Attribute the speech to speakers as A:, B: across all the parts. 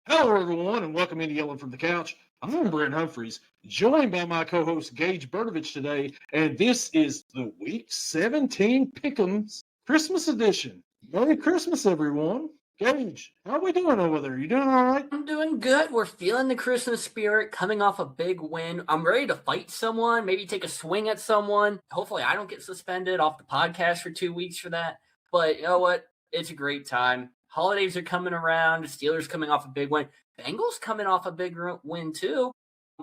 A: Hello, everyone, and welcome into Yelling from the Couch. I'm Brent Humphreys, joined by my co-host Gage Bertovich today, and this is the Week 17 Pick'ems Christmas edition. Merry Christmas, everyone. Gage, how are we doing over there? You doing all right?
B: I'm doing good. We're feeling the Christmas spirit, coming off a big win. I'm ready to fight someone, maybe take a swing at someone. Hopefully, I don't get suspended off the podcast for 2 weeks for that. But you know what? It's a great time. Holidays are coming around. The Steelers coming off a big win. Bengals coming off a big win, too.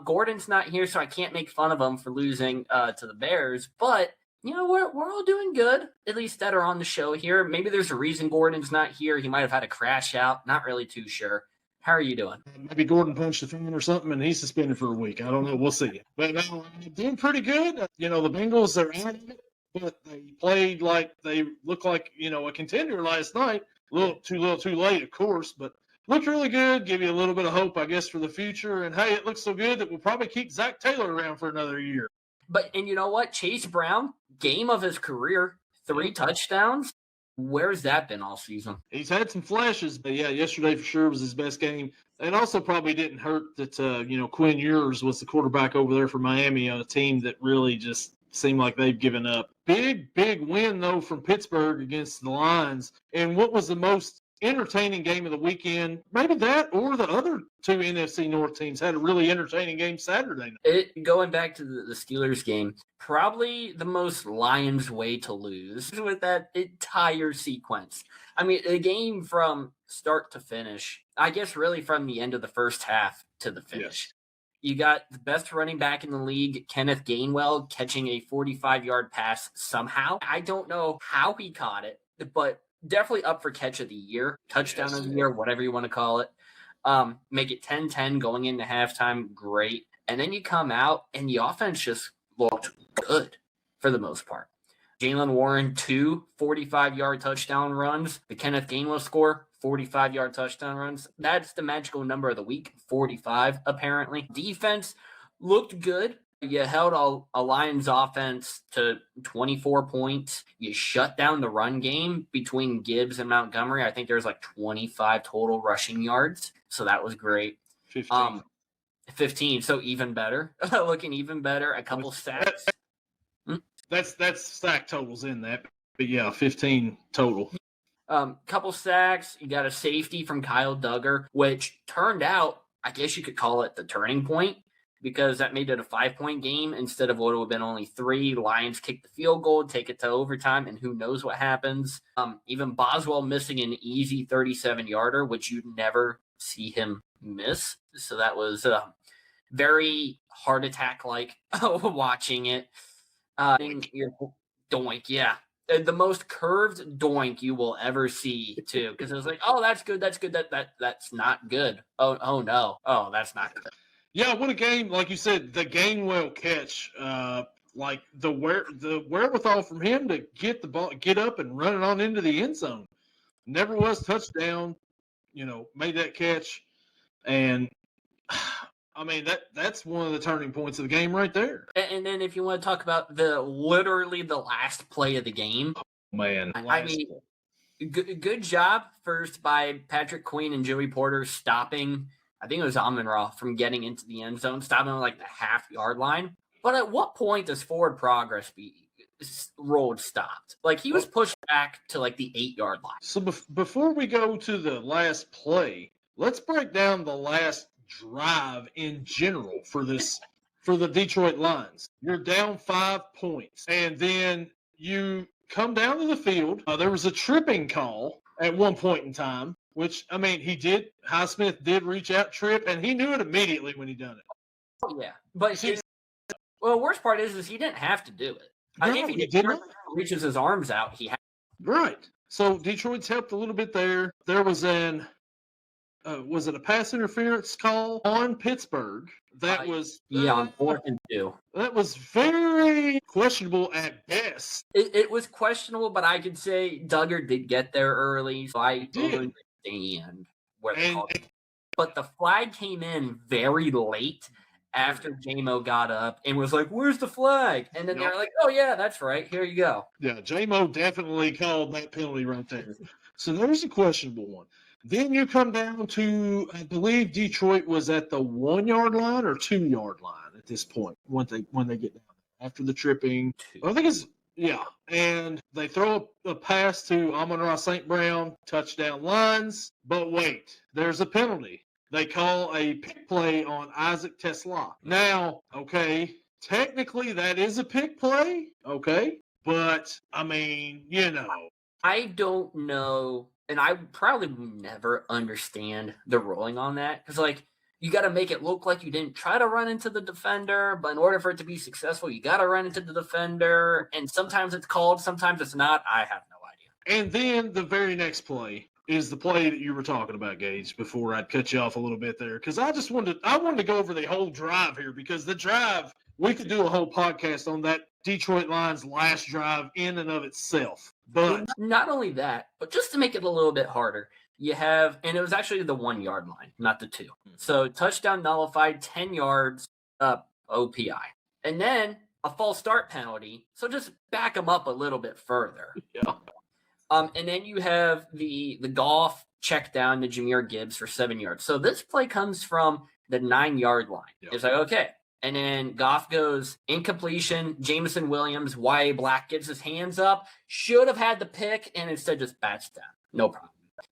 B: Gordon's not here, so I can't make fun of him for losing to the Bears. But you know, we're all doing good, at least that are on the show here. Maybe there's a reason Gordon's not here. He might have had a crash out. Not really too sure. How are you doing?
A: Maybe Gordon punched a fan or something, and he's suspended for a week. I don't know. We'll see. But no, I'm doing pretty good. You know, the Bengals, they're out of it, but they played like they look like, a contender last night. A little too late, of course, but looked really good. Give you a little bit of hope, I guess, for the future. And, hey, it looks so good that we'll probably keep Zach Taylor around for another year.
B: And you know what? Chase Brown, game of his career, 3 touchdowns. Where's that been all season?
A: He's had some flashes, but yeah, yesterday for sure was his best game. And also probably didn't hurt that, Quinn Ewers was the quarterback over there for Miami on a team that really just seemed like they've given up. Big win, though, from Pittsburgh against the Lions. And what was the most entertaining game of the weekend? Maybe that or the other 2 NFC North teams had a really entertaining game Saturday night.
B: Going back to the Steelers game, probably the most Lions way to lose with that entire sequence. I mean, the game from start to finish, I guess really from the end of the first half to the finish. Yes. You got the best running back in the league, Kenneth Gainwell, catching a 45-yard pass somehow. I don't know how he caught it, but definitely up for catch of the year, touchdown of the year, whatever you want to call it. Make it 10-10 going into halftime, great. And then you come out, and the offense just looked good for the most part. Jaylen Warren, 2 45-yard touchdown runs. The Kenneth Gainwell score, 45-yard touchdown runs. That's the magical number of the week, 45 apparently. Defense looked good. You held a Lions offense to 24 points. You shut down the run game between Gibbs and Montgomery. I think there's like 25 total rushing yards. So that was great. 15. So even better. Looking even better. A couple sacks.
A: That's sack totals in that. But yeah, 15 total.
B: Couple sacks. You got a safety from Kyle Duggar, which turned out, I guess you could call it the turning point, because that made it a 5-point game instead of what would have been only 3. Lions kick the field goal, take it to overtime, and who knows what happens. Even Boswell missing an easy 37-yarder, which you'd never see him miss. So that was very heart attack-like watching it. Doink, yeah. The most curved doink you will ever see, too, because it was like, oh, that's good, that's not good. Oh no, oh, that's not good.
A: Yeah, what a game! Like you said, the Gainwell catch, like the wherewithal from him to get the ball, get up and run it on into the end zone. Never was touchdown, made that catch, and I mean that's one of the turning points of the game right there.
B: And then if you want to talk about literally the last play of the game,
A: oh, man,
B: I mean, good job first by Patrick Queen and Joey Porter stopping. I think it was Amon-Ra from getting into the end zone, stopping on like the half-yard line. But at what point does forward progress be stopped? Like he was pushed back to like the 8-yard line.
A: So before we go to the last play, let's break down the last drive in general for the Detroit Lions. You're down 5 points, and then you come down to the field. There was a tripping call at one point in time. Which, I mean, Highsmith did reach out, trip, and he knew it immediately when he done it.
B: Oh, yeah. But, the worst part is he didn't have to do it. I think if he reaches his arms out, he had
A: to. Right. So, Detroit's helped a little bit there. There was was it a pass interference call on Pittsburgh? That was...
B: on 4th and 2.
A: That was very questionable at best.
B: It was questionable, but I could say Duggar did get there early, so I did. Where they called it. But the flag came in very late after J-Mo got up and was like, where's the flag? And then they're like, oh, yeah, that's right. Here you go.
A: Yeah, J-Mo definitely called that penalty right there. So there's a questionable one. Then you come down to, I believe Detroit was at the 1 yard line or 2 yard line at this point when they get down there after the tripping. I think it's and they throw a pass to Amon-Ra St. Brown, touchdown Lions. But wait, there's a penalty. They call a pick play on Isaac Tesla. Now, okay, technically that is a pick play, okay, but I mean,
B: I don't know, and I probably will never understand the ruling on that because, like, you got to make it look like you didn't try to run into the defender, but in order for it to be successful, you got to run into the defender, and sometimes it's called, sometimes it's not. I have no idea.
A: And then the very next play is the play that you were talking about, Gage, before I'd cut you off a little bit there, because I wanted to go over the whole drive here, because the drive, we could do a whole podcast on that Detroit Lions last drive in and of itself. But
B: not only that, but just to make it a little bit harder, you have, and it was actually the 1 yard line, not the 2. So touchdown nullified, 10 yards up OPI. And then a false start penalty. So just back them up a little bit further.
A: Yeah.
B: And then you have the Goff check down to Jahmyr Gibbs for 7 yards. So this play comes from the 9 yard line. Yep. It's like, okay. And then Goff goes incompletion. Jameson Williams, Y.A. Black gets his hands up. Should have had the pick and instead just bats down. No problem.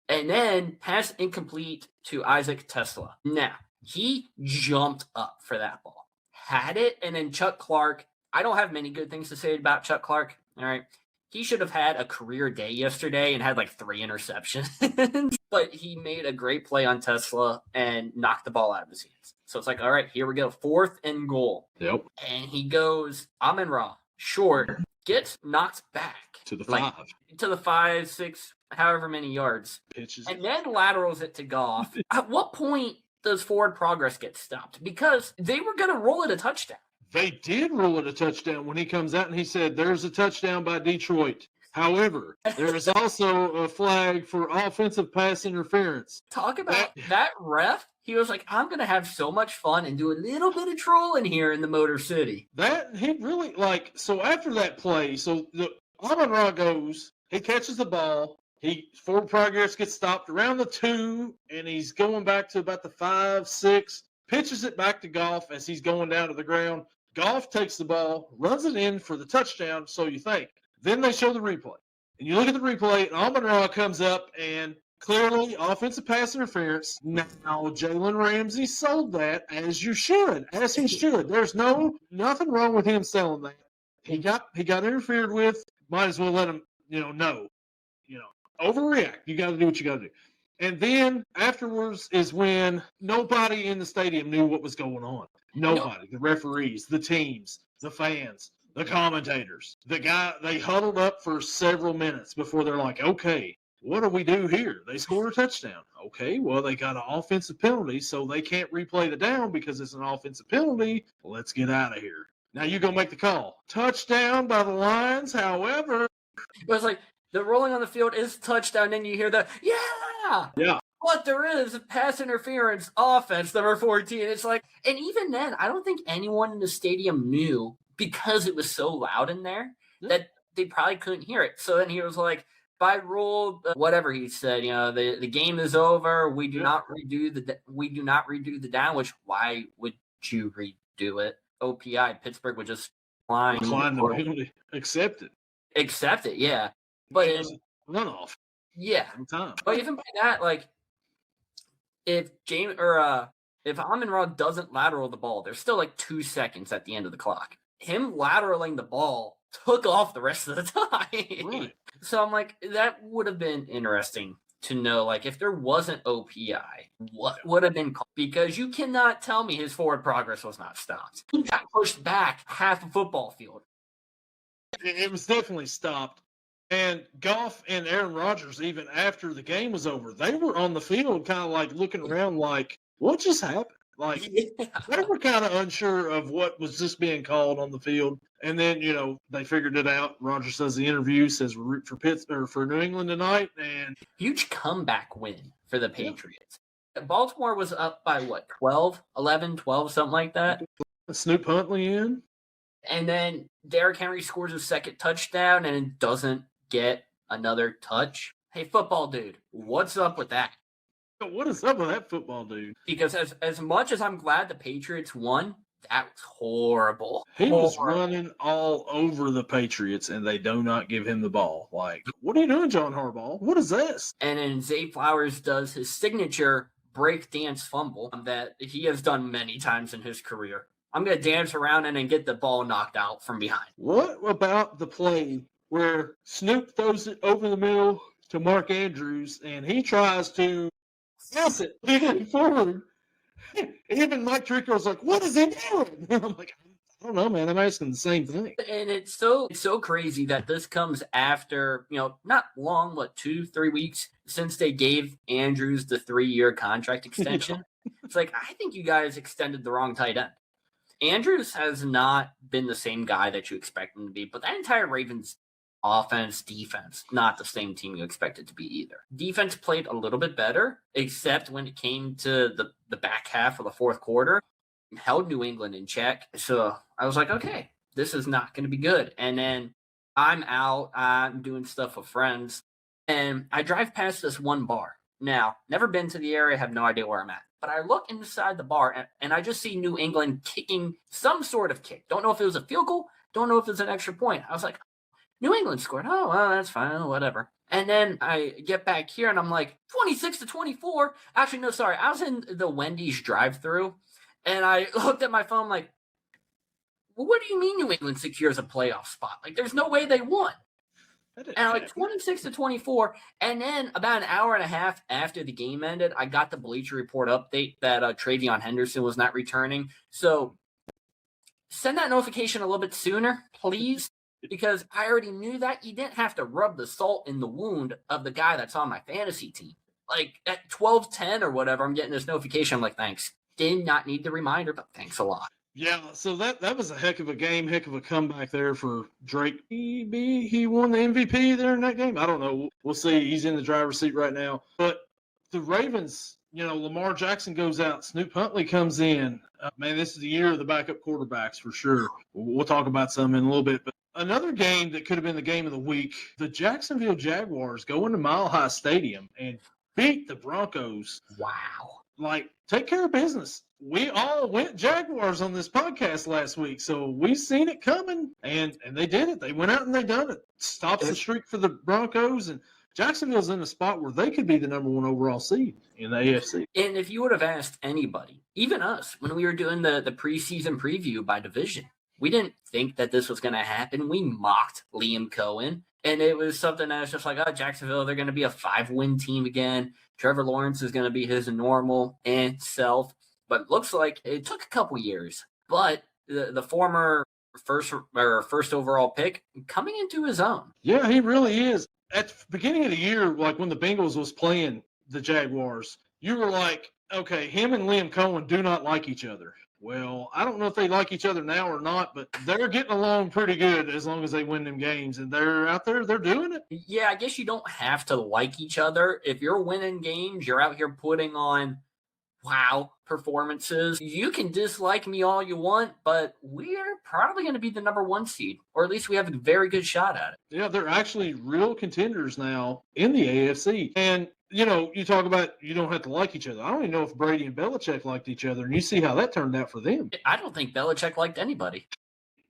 B: And then pass incomplete to Isaac Tesla. Now, he jumped up for that ball. Had it, and then Chuck Clark. I don't have many good things to say about Chuck Clark. All right. He should have had a career day yesterday and had like 3 interceptions. But he made a great play on Tesla and knocked the ball out of his hands. So it's like, all right, here we go. 4th and goal.
A: Yep.
B: And he goes, Amon-Ra, short, gets knocked back.
A: To the 5.
B: To the 5, 6, however many yards.
A: Pitches.
B: And then laterals it to Goff. At what point does forward progress get stopped? Because they were going to roll it a touchdown.
A: They did roll it a touchdown when he comes out and he said, there's a touchdown by Detroit. However, there is also a flag for offensive pass interference.
B: Talk about that ref. He was like, I'm going to have so much fun and do a little bit of trolling here in the Motor City.
A: He really, so after that play, so the Amon-Ra goes, he catches the ball, forward progress gets stopped around the 2, and he's going back to about the 5, 6, pitches it back to Goff as he's going down to the ground. Goff takes the ball, runs it in for the touchdown, so you think. Then they show the replay. And you look at the replay, and Amon-Ra comes up, and clearly offensive pass interference. Now, Jalen Ramsey sold that, as he should. There's nothing wrong with him selling that. He got interfered with. Might as well let him, know. Overreact. You got to do what you got to do. And then afterwards is when nobody in the stadium knew what was going on. Nobody. The referees, the teams, the fans, the commentators. They huddled up for several minutes before they're like, okay, what do we do here? They scored a touchdown. Okay, well, they got an offensive penalty, so they can't replay the down because it's an offensive penalty. Let's get out of here. Now you go make the call. Touchdown by the Lions, however.
B: It was like, the rolling on the field is touchdown, then you hear the,
A: yeah.
B: What there is pass interference, offense, number 14. It's like, and even then, I don't think anyone in the stadium knew because it was so loud in there that they probably couldn't hear it. So then he was like, by rule, whatever he said, the game is over. We do not redo the down. Which why would you redo it? OPI Pittsburgh would just decline
A: the penalty. Accept it. Yeah.
B: But
A: runoff.
B: Yeah. But even by that, like, if Amon-Ra doesn't lateral the ball, there's still like 2 seconds at the end of the clock. Him lateraling the ball took off the rest of the time.
A: Right.
B: So I'm like, that would have been interesting to know, like, if there wasn't OPI, what would have been called? Because you cannot tell me his forward progress was not stopped. He got pushed back half a football field.
A: It was definitely stopped. And Goff and Aaron Rodgers, even after the game was over, they were on the field kind of like looking around like, what just happened? Like, they were kind of unsure of what was just being called on the field. And then, they figured it out. Rodgers does the interview, says we're rooting for Pittsburgh, for New England tonight. And
B: huge comeback win for the Patriots. Yeah. Baltimore was up by what, 11, 12, something like that?
A: Snoop Huntley in.
B: And then Derrick Henry scores his second touchdown and doesn't get another touch. Hey, football dude, what's up with that?
A: What is up with that football dude?
B: Because as much as I'm glad the Patriots won, that was horrible.
A: He was running all over the Patriots, and they do not give him the ball. Like, what are you doing, John Harbaugh? What is this?
B: And then Zay Flowers does his signature break dance fumble that he has done many times in his career. I'm going to dance around and then get the ball knocked out from behind.
A: What about the play where Snoop throws it over the middle to Mark Andrews, and he tries to pass it forward? Even Mike Tirico's like, what is he doing? I'm like, I don't know, man. I'm asking the same thing.
B: And it's so crazy that this comes after, not long, 2-3 weeks since they gave Andrews the 3-year contract extension. It's like, I think you guys extended the wrong tight end. Andrews has not been the same guy that you expect him to be, but that entire Ravens offense, defense, not the same team you expect it to be either. Defense played a little bit better, except when it came to the back half of the fourth quarter, held New England in check. So I was like, okay, this is not going to be good. And then I'm out, I'm doing stuff with friends, and I drive past this one bar. Now, never been to the area, have no idea where I'm at. But I look inside the bar, and I just see New England kicking some sort of kick. Don't know if it was a field goal. Don't know if it's an extra point. I was like, New England scored. Oh, well, that's fine. Whatever. And then I get back here, and I'm like, 26-24. Actually, no, sorry. I was in the Wendy's drive-thru, and I looked at my phone like, well, what do you mean New England secures a playoff spot? Like, there's no way they won. And I'm like 26-24, and then about an hour and a half after the game ended, I got the Bleacher Report update that Travion Henderson was not returning. So send that notification a little bit sooner, please, because I already knew that. You didn't have to rub the salt in the wound of the guy that's on my fantasy team. Like at 12:10 or whatever, I'm getting this notification. I'm like, thanks. Did not need the reminder, but thanks a lot.
A: Yeah, so that was a heck of a game, heck of a comeback there for Drake. He won the MVP there in that game. I don't know. We'll see. He's in the driver's seat right now. But the Ravens, Lamar Jackson goes out. Snoop Huntley comes in. Man, this is the year of the backup quarterbacks for sure. We'll talk about some in a little bit. But another game that could have been the game of the week, the Jacksonville Jaguars go into Mile High Stadium and beat the Broncos.
B: Wow.
A: Like, take care of business. We all went Jaguars on this podcast last week, so we seen it coming, and they did it. They went out and they done it. Stops the streak for the Broncos, and Jacksonville's in a spot where they could be the number 1 overall seed in the AFC.
B: And if you would have asked anybody, even us, when we were doing the preseason preview by division, we didn't think that this was going to happen. We mocked Liam Cohen, and it was something that was just like, oh, Jacksonville, they're going to be a 5-win team again. Trevor Lawrence is going to be his normal self. But it looks like it took a couple years. But the former first overall pick coming into his own.
A: Yeah, he really is. At the beginning of the year, like when the Bengals was playing the Jaguars, you were like, okay, him and Liam Cohen do not like each other. Well, I don't know if they like each other now or not, but they're getting along pretty good as long as they win them games. And they're out there, they're doing it.
B: Yeah, I guess you don't have to like each other. If you're winning games, you're out here putting on wow performances. You can dislike me all you want, but we're probably going to be the number 1 seed, or at least we have a very good shot at it.
A: Yeah, they're actually real contenders now in the AFC. And you talk about you don't have to like each other. I don't even know if Brady and Belichick liked each other, and you see how that turned out for them.
B: I don't think Belichick liked anybody.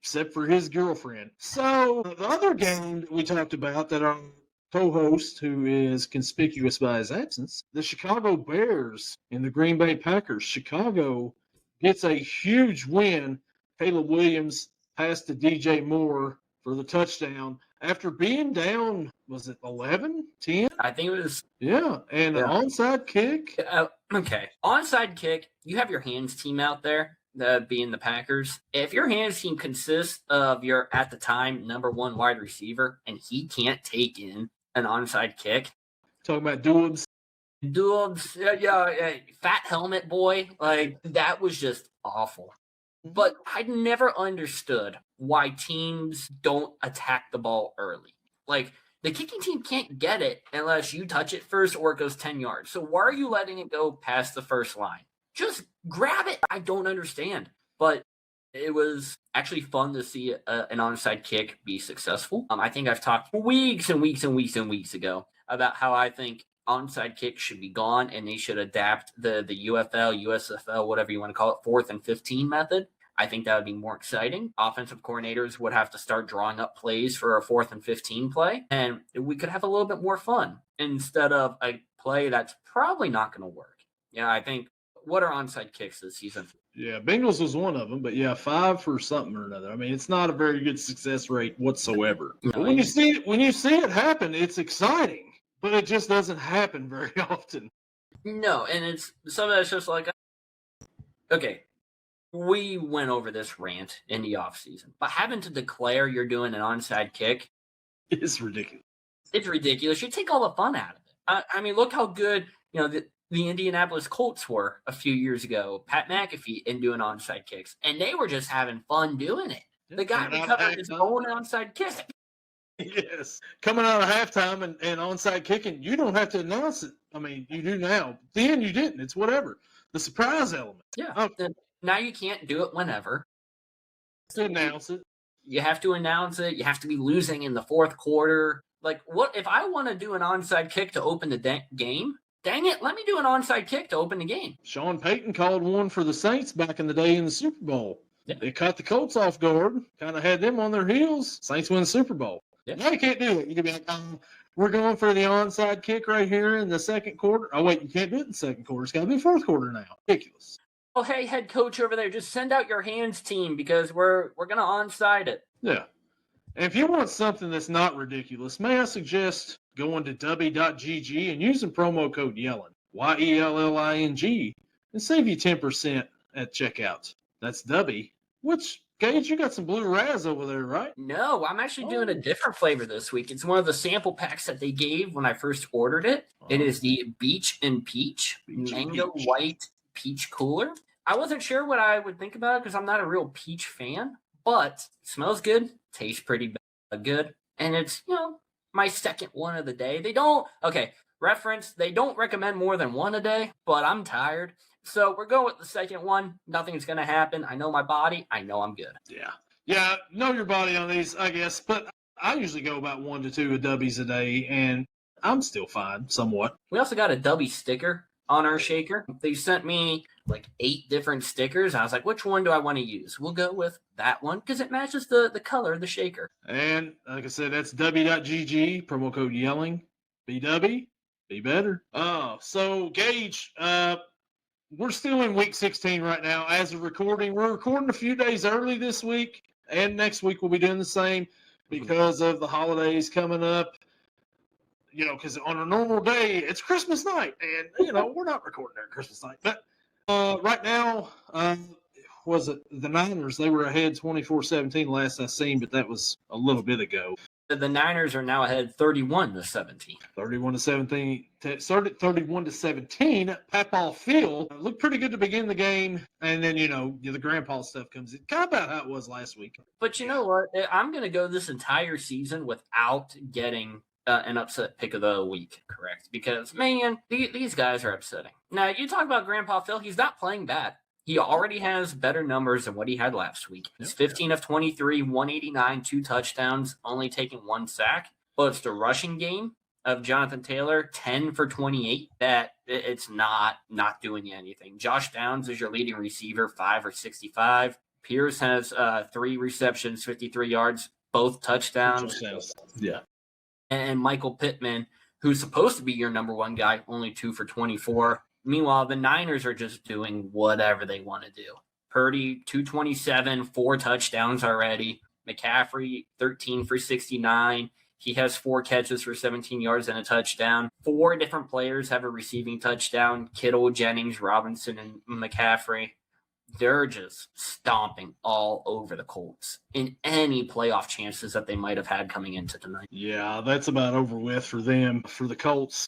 A: Except for his girlfriend. So the other game that we talked about that our co-host, who is conspicuous by his absence, the Chicago Bears and the Green Bay Packers. Chicago gets a huge win. Caleb Williams passed to DJ Moore for the touchdown. After being down, was it 11, 10?
B: I think it was.
A: Yeah, and an onside kick.
B: Okay. Onside kick, you have your hands team out there, being the Packers. If your hands team consists of your, at the time, number 1 wide receiver, and he can't take in an onside kick.
A: Talking about Doubs.
B: Fat helmet boy. Like, that was just awful. But I never understood why teams don't attack the ball early. Like, the kicking team can't get it unless you touch it first or it goes 10 yards. So why are you letting it go past the first line? Just grab it. I don't understand. But it was actually fun to see an onside kick be successful. I think I've talked weeks and weeks and weeks and weeks ago about how I think onside kicks should be gone, and they should adapt the UFL, USFL, whatever you want to call it, 4th and 15 method. I think that would be more exciting. Offensive coordinators would have to start drawing up plays for a 4th and 15 play, and we could have a little bit more fun instead of a play that's probably not going to work. Yeah, I think, what are onside kicks this season?
A: Yeah, Bengals was one of them, but yeah, 5 for something or another. I mean, it's not a very good success rate whatsoever.
B: No,
A: But when you see it happen, it's exciting, but it just doesn't happen very often.
B: No, and it's some of that's just like, okay, we went over this rant in the offseason, but having to declare you're doing an onside kick,
A: it's ridiculous.
B: It's ridiculous. You take all the fun out of it. I mean, look how good the Indianapolis Colts were a few years ago. Pat McAfee in doing onside kicks, and they were just having fun doing it. The guy recovered his own onside kick.
A: Yes, coming out of halftime and onside kicking, you don't have to announce it. I mean, you do now. Then you didn't. It's whatever. The surprise element.
B: Yeah. Now you can't do it whenever.
A: To announce it.
B: You have to announce it. You have to be losing in the 4th quarter. Like, what if I want to do an onside kick to open the game? Dang it, let me do an onside kick to open the game.
A: Sean Payton called one for the Saints back in the day in the Super Bowl. Yeah. They caught the Colts off guard, kind of had them on their heels. Saints win the Super Bowl. Yeah. Now you can't do it. You can be like, we're going for the onside kick right here in the 2nd quarter. Oh, wait, you can't do it in the 2nd quarter. It's got to be 4th quarter now. Ridiculous.
B: Oh, hey, head coach over there, just send out your hands team because we're going to onside it.
A: Yeah. And if you want something that's not ridiculous, may I suggest going to w.gg and using promo code YELLING, YELLING, and save you 10% at checkout. That's W. Which, Gage, you got some blue raz over there, right?
B: No, I'm actually doing a different flavor this week. It's one of the sample packs that they gave when I first ordered it. It is the Beach and Peach Mango White Peach Cooler. I wasn't sure what I would think about it because I'm not a real peach fan, but it smells good, tastes pretty good, and it's, my second one of the day. They don't recommend more than one a day, but I'm tired. So we're going with the second one. Nothing's going to happen. I know my body. I know I'm good.
A: Yeah, know your body on these, I guess, but I usually go about 1 to 2 W's a day, and I'm still fine, somewhat.
B: We also got a W sticker on our shaker. They sent me like 8 different stickers. I was like, which one do I want to use? We'll go with that one because it matches the color of the shaker.
A: And like I said, that's w.gg, promo code YELLING, BW, be better. So Gage, we're still in week 16 right now as of recording. We're recording a few days early this week, and next week we'll be doing the same because of the holidays coming up. Because on a normal day, it's Christmas night, and, we're not recording there Christmas night. But right now, was it the Niners? They were ahead 24-17 last I seen, but that was a little bit ago.
B: The Niners are now ahead 31-17.
A: 31-17. 31-17 at Papal Field. Looked pretty good to begin the game, and then, the grandpa stuff comes in. Kind of about how it was last week.
B: But you know what? I'm going to go this entire season without getting an upset pick of the week, correct? Because, man, these guys are upsetting. Now, you talk about Grandpa Phil. He's not playing bad. He already has better numbers than what he had last week. He's 15 of 23, 189, 2 touchdowns, only taking 1 sack. But it's the rushing game of Jonathan Taylor, 10 for 28. That it's not doing you anything. Josh Downs is your leading receiver, 5 for 65. Pierce has 3 receptions, 53 yards, both touchdowns.
A: Yeah.
B: And Michael Pittman, who's supposed to be your number 1 guy, only 2 for 24. Meanwhile, the Niners are just doing whatever they want to do. Purdy, 227, 4 touchdowns already. McCaffrey, 13 for 69. He has 4 catches for 17 yards and a touchdown. 4 different players have a receiving touchdown. Kittle, Jennings, Robinson, and McCaffrey. They're just stomping all over the Colts in any playoff chances that they might have had coming into tonight.
A: Yeah, that's about over with for them, for the Colts.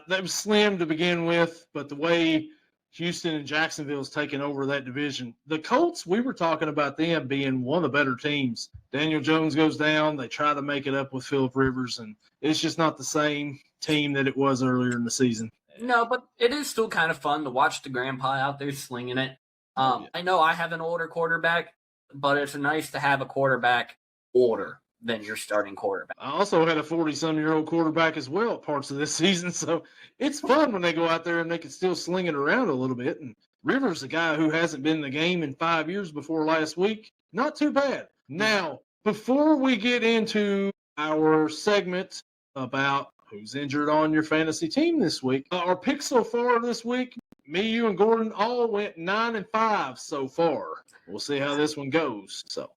A: That was slim to begin with, but the way Houston and Jacksonville's taken over that division, the Colts, we were talking about them being one of the better teams. Daniel Jones goes down. They try to make it up with Phillip Rivers, and it's just not the same team that it was earlier in the season.
B: No, but it is still kind of fun to watch the grandpa out there slinging it. I know I have an older quarterback, but it's nice to have a quarterback older than your starting quarterback.
A: I also had a 40-some-year-old quarterback as well at parts of this season, so it's fun when they go out there and they can still sling it around a little bit. And Rivers, a guy who hasn't been in the game in 5 years before last week, not too bad. Now, before we get into our segment about who's injured on your fantasy team this week, our picks so far this week, me, you, and Gordon all went 9-5 so far. We'll see how this one goes. So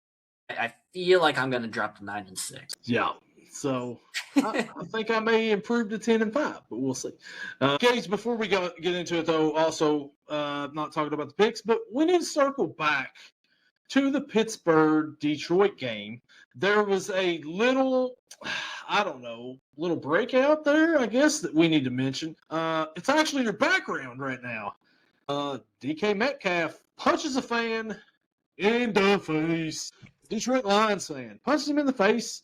B: I feel like I'm going to drop to 9-6.
A: yeah. So I think I may improve to 10-5, but we'll see. Gage, before we get into it, though, also not talking about the picks, but we need to circle back to the Pittsburgh-Detroit game. There was a little, I don't know, little breakout there, I guess, that we need to mention. It's actually your background right now. DK Metcalf punches a fan in the face. Detroit Lions fan punches him in the face.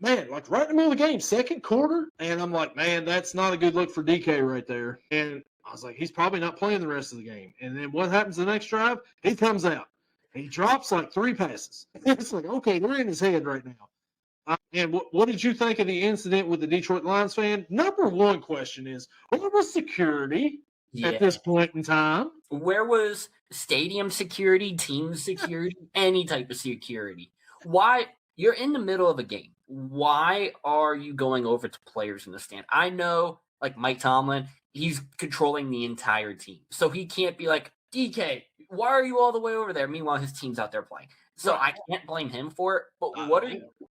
A: Man, like right in the middle of the game, second quarter. And I'm like, man, that's not a good look for DK right there. And I was like, he's probably not playing the rest of the game. And then what happens the next drive? He comes out. He drops like 3 passes. It's like, okay, they're in his head right now. And what did you think of the incident with the Detroit Lions fan? Number one question is, where was security at this point in time?
B: Where was stadium security, team security, any type of security? Why? You're in the middle of a game. Why are you going over to players in the stand? I know, like Mike Tomlin, he's controlling the entire team. So he can't be like, DK, why are you all the way over there? Meanwhile, his team's out there playing. So I can't blame him for it. But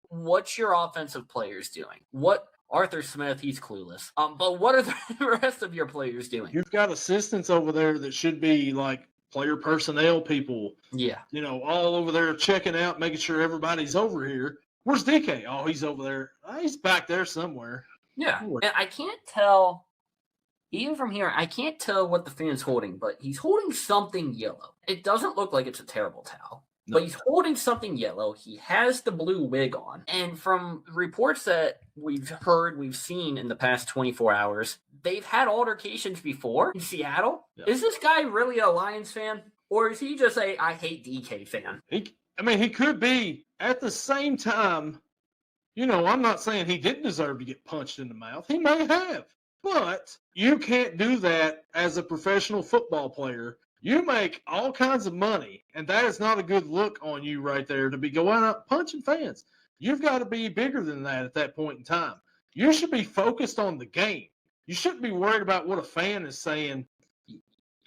B: what's your offensive players doing? Arthur Smith, he's clueless. But what are the rest of your players doing?
A: You've got assistants over there that should be like player personnel people.
B: Yeah.
A: You know, all over there checking out, making sure everybody's over here. Where's DK? Oh, he's over there. He's back there somewhere.
B: Yeah. And I can't tell, even from here, I can't tell what the fan's holding, but he's holding something yellow. It doesn't look like it's a terrible towel. No. But he's holding something yellow. He has the blue wig on. And from reports that we've seen in the past 24 hours, they've had altercations before in Seattle. Yeah. Is this guy really a Lions fan? Or is he just a I hate DK fan?
A: He could be. At the same time, you know, I'm not saying he didn't deserve to get punched in the mouth. He may have. But you can't do that as a professional football player. You make all kinds of money, and that is not a good look on you right there to be going out punching fans. You've got to be bigger than that at that point in time. You should be focused on the game. You shouldn't be worried about what a fan is saying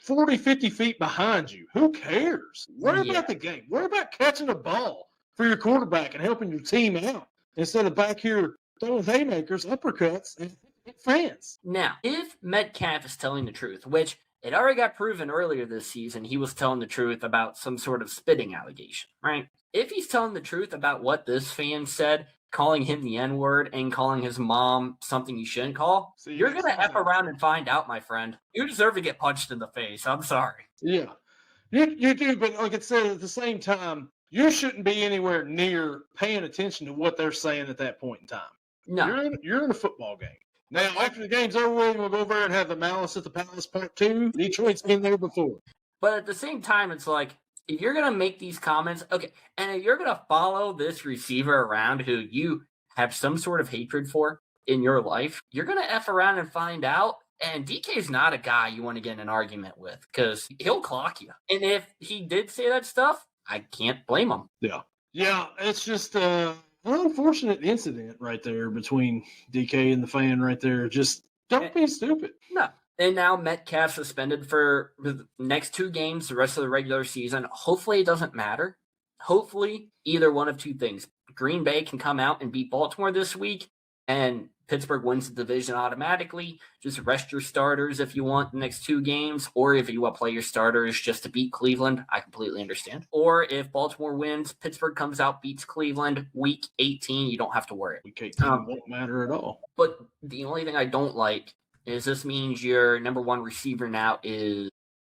A: 40, 50 feet behind you. Who cares? Worry about the game. Worry about catching a ball for your quarterback and helping your team out instead of back here throwing haymakers, uppercuts, and fans.
B: Now, if Metcalf is telling the truth, which it already got proven earlier this season, he was telling the truth about some sort of spitting allegation, right? If he's telling the truth about what this fan said, calling him the N-word and calling his mom something you shouldn't call, you're going to F around and find out, my friend. You deserve to get punched in the face. I'm sorry.
A: Yeah, you do, but like I said, at the same time, you shouldn't be anywhere near paying attention to what they're saying at that point in time.
B: No.
A: You're in a football game. Now, after the game's over, we'll go over and have the Malice at the Palace Part 2. Detroit's been there before.
B: But at the same time, it's like, if you're going to make these comments, okay, and if you're going to follow this receiver around who you have some sort of hatred for in your life, you're going to F around and find out. And DK's not a guy you want to get in an argument with because he'll clock you. And if he did say that stuff, I can't blame him.
A: Yeah, it's just an unfortunate incident right there between DK and the fan right there. Just don't be stupid.
B: No. And now Metcalf suspended for the next 2 games, the rest of the regular season. Hopefully it doesn't matter. Hopefully either one of 2 things. Green Bay can come out and beat Baltimore this week, and Pittsburgh wins the division automatically. Just rest your starters if you want the next 2 games, or if you want to play your starters just to beat Cleveland, I completely understand. Or if Baltimore wins, Pittsburgh comes out, beats Cleveland, week 18, you don't have to worry.
A: Week 18 won't matter at all.
B: But the only thing I don't like is this means your number 1 receiver now is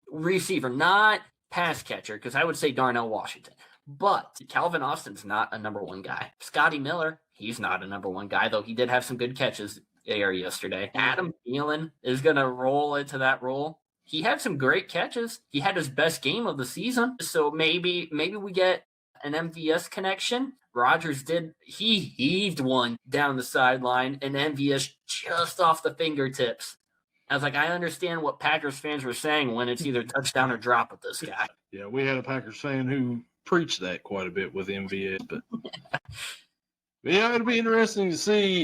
B: receiver, not pass catcher, because I would say Darnell Washington. But Calvin Austin's not a number 1 guy. Scotty Miller, he's not a number 1 guy, though he did have some good catches there yesterday. Adam Thielen is going to roll into that role. He had some great catches. He had his best game of the season. So maybe we get an MVS connection. Rodgers he heaved one down the sideline, and MVS just off the fingertips. I was like, I understand what Packers fans were saying when it's either touchdown or drop with this guy.
A: Yeah, we had a Packers fan who preached that quite a bit with MVS, but yeah, it'll be interesting to see.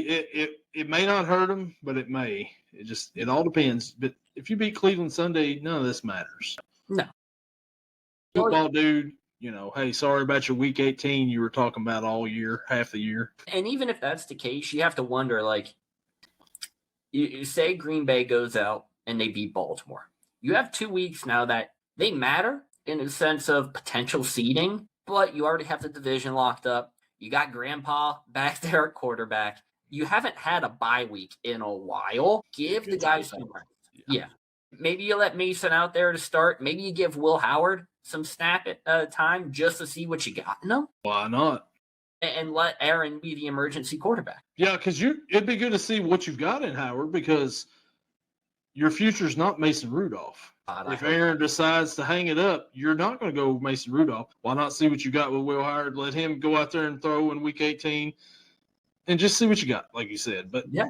A: It may not hurt him, but it may. It all depends. But if you beat Cleveland Sunday, none of this matters.
B: No.
A: Football dude, hey, sorry about your week 18 you were talking about all year, half the year.
B: And even if that's the case, you have to wonder, like, you say Green Bay goes out and they beat Baltimore. You have 2 weeks now that they matter in a sense of potential seeding, but you already have the division locked up. You got Grandpa back there at quarterback. You haven't had a bye week in a while. Give the guys some rest. Yeah. Maybe you let Mason out there to start. Maybe you give Will Howard some snap time just to see what you got in them.
A: Why not?
B: And let Aaron be the emergency quarterback.
A: Yeah, because it'd be good to see what you've got in Howard, because your future's not Mason Rudolph. If Aaron decides to hang it up, you're not going to go Mason Rudolph. Why not see what you got with Will Howard? Let him go out there and throw in week 18 and just see what you got, like you said. But
B: yeah,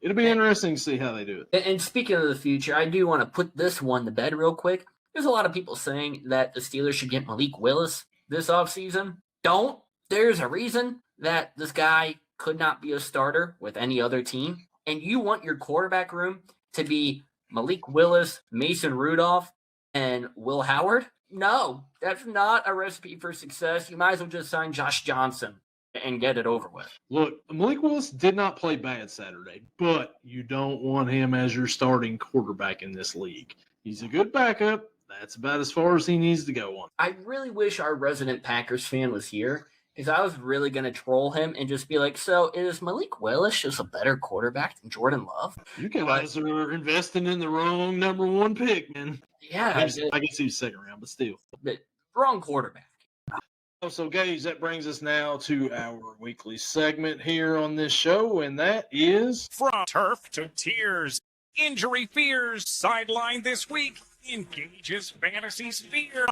A: it'll be interesting to see how they do it.
B: And speaking of the future, I do want to put this one to bed real quick. There's a lot of people saying that the Steelers should get Malik Willis this offseason. Don't. There's a reason that this guy could not be a starter with any other team. And you want your quarterback room to be Malik Willis, Mason Rudolph, and Will Howard? No, that's not a recipe for success. You might as well just sign Josh Johnson and get it over with.
A: Look, Malik Willis did not play bad Saturday, but you don't want him as your starting quarterback in this league. He's a good backup. That's about as far as he needs to go on.
B: I really wish our resident Packers fan was here, because I was really going to troll him and just be like, so is Malik Willis just a better quarterback than Jordan Love?
A: You guys are investing in the wrong number one pick, man.
B: Yeah.
A: I guess he was second round, but still.
B: But wrong quarterback.
A: So, Gage, that brings us now to our weekly segment here on this show, and that is...
C: From turf to tears, injury fears, sidelined this week in Gage's fantasy sphere.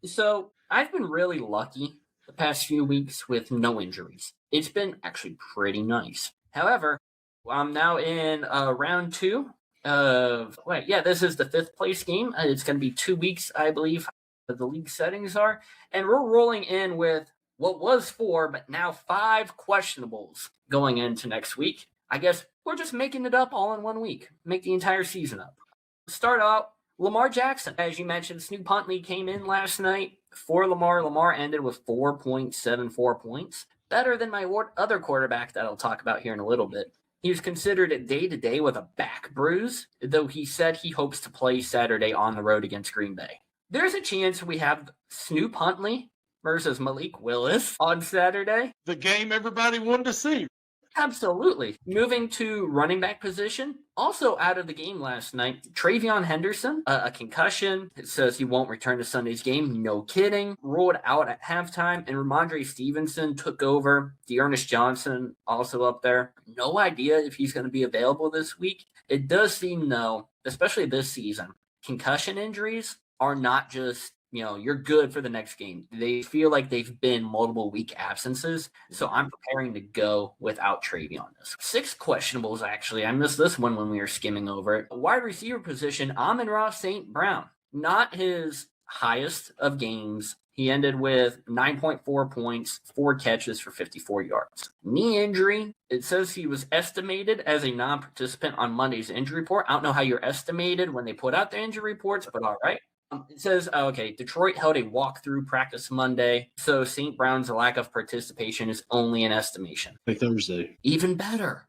B: So, I've been really lucky the past few weeks with no injuries. It's been actually pretty nice. However, I'm now in round 2 of... this is the 5th place game. It's going to be 2 weeks, I believe, the league settings are. And we're rolling in with what was 4, but now 5 questionables going into next week. I guess we're just making it up all in 1 week. Make the entire season up. Start out, Lamar Jackson. As you mentioned, Snoop Huntley came in last night for Lamar. Lamar ended with 4.74 points. Better than my other quarterback that I'll talk about here in a little bit. He was considered a day-to-day with a back bruise, though he said he hopes to play Saturday on the road against Green Bay. There's a chance we have Snoop Huntley versus Malik Willis on Saturday.
A: The game everybody wanted to see.
B: Absolutely. Moving to running back position, also out of the game last night, Travion Henderson, a concussion. It says he won't return to Sunday's game. No kidding. Ruled out at halftime, and Ramondre Stevenson took over. Dearness Johnson also up there. No idea if he's going to be available this week. It does seem, though, especially this season, concussion injuries are not just, you're good for the next game. They feel like they've been multiple week absences. So I'm preparing to go without Travion. 6 questionables, actually. I missed this one when we were skimming over it. Wide receiver position, Amon-Ra St. Brown. Not his highest of games. He ended with 9.4 points, 4 catches for 54 yards. Knee injury. It says he was estimated as a non-participant on Monday's injury report. I don't know how you're estimated when they put out the injury reports, but all right. It says, Detroit held a walkthrough practice Monday, so St. Brown's lack of participation is only an estimation.
A: By Thursday.
B: Even better.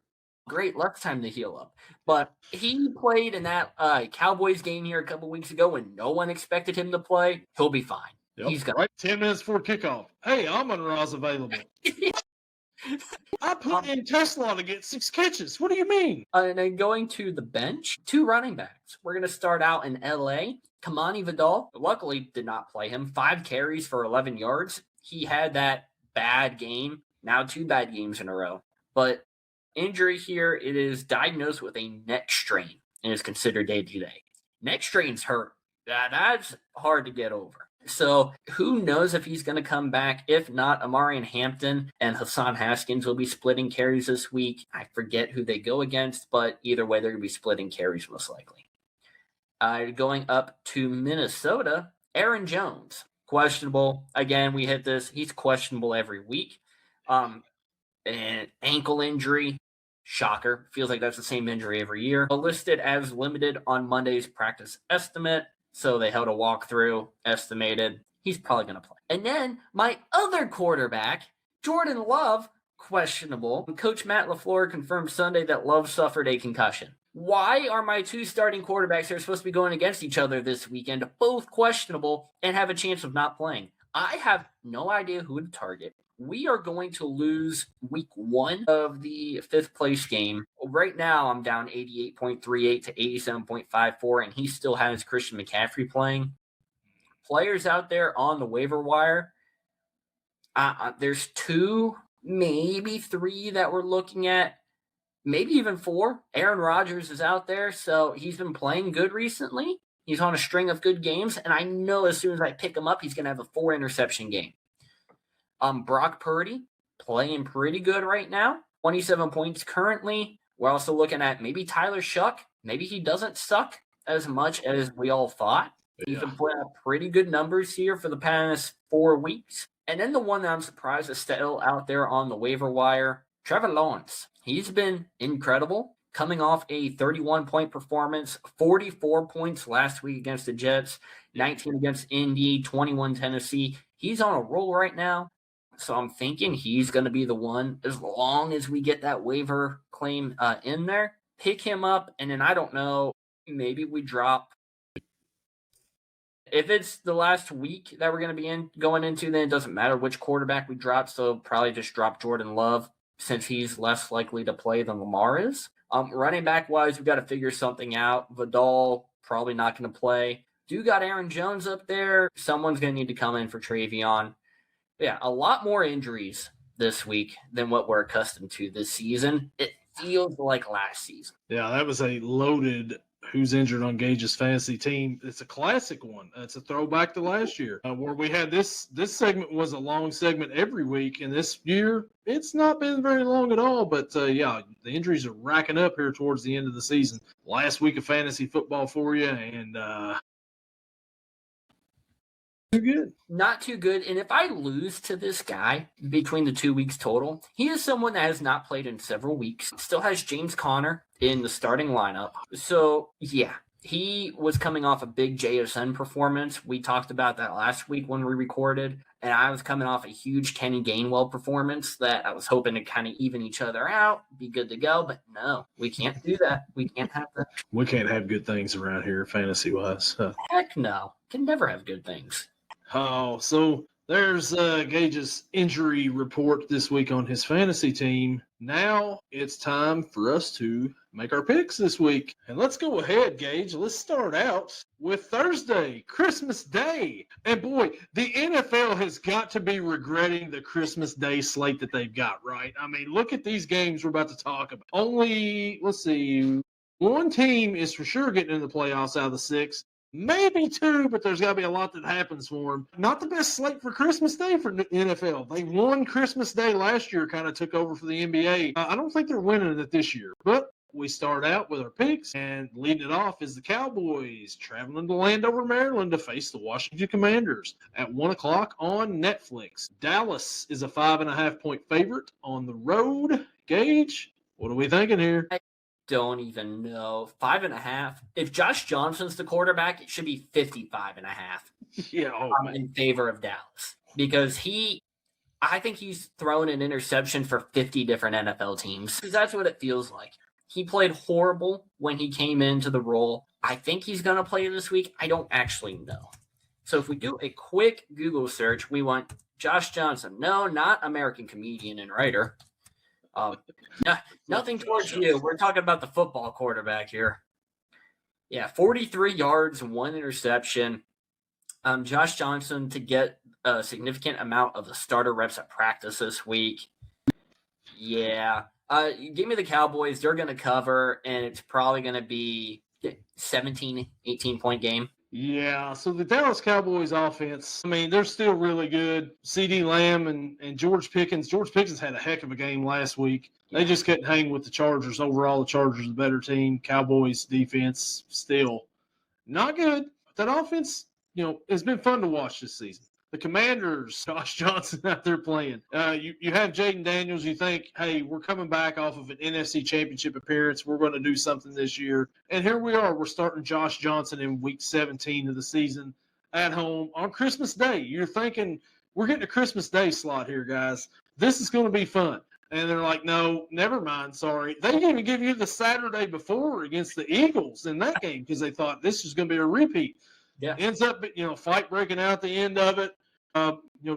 B: Great, less time to heal up. But he played in that Cowboys game here a couple weeks ago when no one expected him to play. He'll be fine.
A: Yep,
B: he's got
A: 10 minutes before kickoff. Hey, Amon-Ra's available. I put in Tesla to get 6 catches. What do you mean?
B: And then going to the bench, 2 running backs. We're going to start out in L.A. Kamani Vidal, luckily, did not play him. 5 carries for 11 yards. He had that bad game. Now 2 bad games in a row. But injury here, it is diagnosed with a neck strain and is considered day-to-day. Neck strains hurt. That's hard to get over. So who knows if he's going to come back. If not, Amarian Hampton and Hassan Haskins will be splitting carries this week. I forget who they go against, but either way, they're going to be splitting carries most likely. Going up to Minnesota, Aaron Jones, questionable. Again, we hit this. He's questionable every week. An ankle injury. Shocker. Feels like that's the same injury every year. Listed as limited on Monday's practice estimate. So they held a walkthrough, estimated. He's probably going to play. And then my other quarterback, Jordan Love, questionable. Coach Matt LaFleur confirmed Sunday that Love suffered a concussion. Why are my two starting quarterbacks that are supposed to be going against each other this weekend both questionable and have a chance of not playing? I have no idea who to target. We are going to lose week 1 of the 5th place game. Right now, I'm down 88.38 to 87.54, and he still has Christian McCaffrey playing. Players out there on the waiver wire, there's 2, maybe 3 that we're looking at, maybe even 4. Aaron Rodgers is out there, so he's been playing good recently. He's on a string of good games, and I know as soon as I pick him up, he's going to have a 4-interception game. Brock Purdy playing pretty good right now. 27 points currently. We're also looking at maybe Tyler Shuck. Maybe he doesn't suck as much as we all thought. He's been putting up pretty good numbers here for the past 4 weeks. And then the one that I'm surprised is still out there on the waiver wire, Trevor Lawrence. He's been incredible, coming off a 31-point performance, 44 points last week against the Jets, 19 against Indy, 21 Tennessee. He's on a roll right now. So I'm thinking he's going to be the one, as long as we get that waiver claim in there, pick him up. And then I don't know, maybe we drop. If it's the last week that we're going to be going into, then it doesn't matter which quarterback we drop. So probably just drop Jordan Love since he's less likely to play than Lamar is. Running back wise, we've got to figure something out. Vidal probably not going to play. Do got Aaron Jones up there. Someone's going to need to come in for Travion. Yeah, a lot more injuries this week than what we're accustomed to this season. It feels like last season.
A: Yeah, that was a loaded who's injured on Gage's fantasy team. It's a classic one. It's a throwback to last year where we had this segment was a long segment every week. And this year, it's not been very long at all. But, yeah, the injuries are racking up here towards the end of the season. Last week of fantasy football for you. And too good.
B: Not too good. And if I lose to this guy between the 2 weeks total, he is someone that has not played in several weeks. Still has James Conner in the starting lineup. So, yeah, he was coming off a big JSN performance. We talked about that last week when we recorded. And I was coming off a huge Kenny Gainwell performance that I was hoping to kind of even each other out, be good to go. But no, we can't do that. We can't have that.
A: We can't have good things around here fantasy-wise.
B: Heck no. Can never have good things.
A: Oh, so there's Gage's injury report this week on his fantasy team. Now it's time for us to make our picks this week. And let's go ahead, Gage. Let's start out with Thursday, Christmas Day. And boy, the NFL has got to be regretting the Christmas Day slate that they've got, right? I mean, look at these games we're about to talk about. Only, let's see, one team is for sure getting in the playoffs out of the 6. Maybe 2, but there's got to be a lot that happens for them. Not the best slate for Christmas Day for the NFL. They won Christmas Day last year, kind of took over for the NBA. I don't think they're winning it this year. But we start out with our picks, and leading it off is the Cowboys traveling to Landover, Maryland to face the Washington Commanders at 1 o'clock on Netflix. Dallas is a 5.5-point favorite on the road. Gage, what are we thinking here?
B: Don't even know. 5.5. If Josh Johnson's the quarterback, it should be 55.5.
A: Yeah,
B: in favor of Dallas because I think he's thrown an interception for 50 different NFL teams. That's what it feels like. He played horrible when he came into the role. I think he's going to play this week. I don't actually know. So if we do a quick Google search, we want Josh Johnson. No, not American comedian and writer. Nothing towards you. We're talking about the football quarterback here. Yeah, 43 yards, 1 interception. Josh Johnson to get a significant amount of the starter reps at practice this week. Yeah. Give me the Cowboys. They're going to cover, and it's probably going to be 17, 18-point game.
A: Yeah, so the Dallas Cowboys offense, I mean, they're still really good. CeeDee Lamb and George Pickens. George Pickens had a heck of a game last week. They just couldn't hang with the Chargers. Overall, the Chargers are the better team. Cowboys defense still not good. That offense, it's been fun to watch this season. The Commanders, Josh Johnson out there playing. You have Jaden Daniels. You think, hey, we're coming back off of an NFC Championship appearance. We're going to do something this year. And here we are. We're starting Josh Johnson in Week 17 of the season at home on Christmas Day. You're thinking, we're getting a Christmas Day slot here, guys. This is going to be fun. And they're like, no, never mind, sorry. They didn't even give you the Saturday before against the Eagles in that game because they thought this was going to be a repeat.
B: Yeah.
A: Ends up, fight breaking out at the end of it.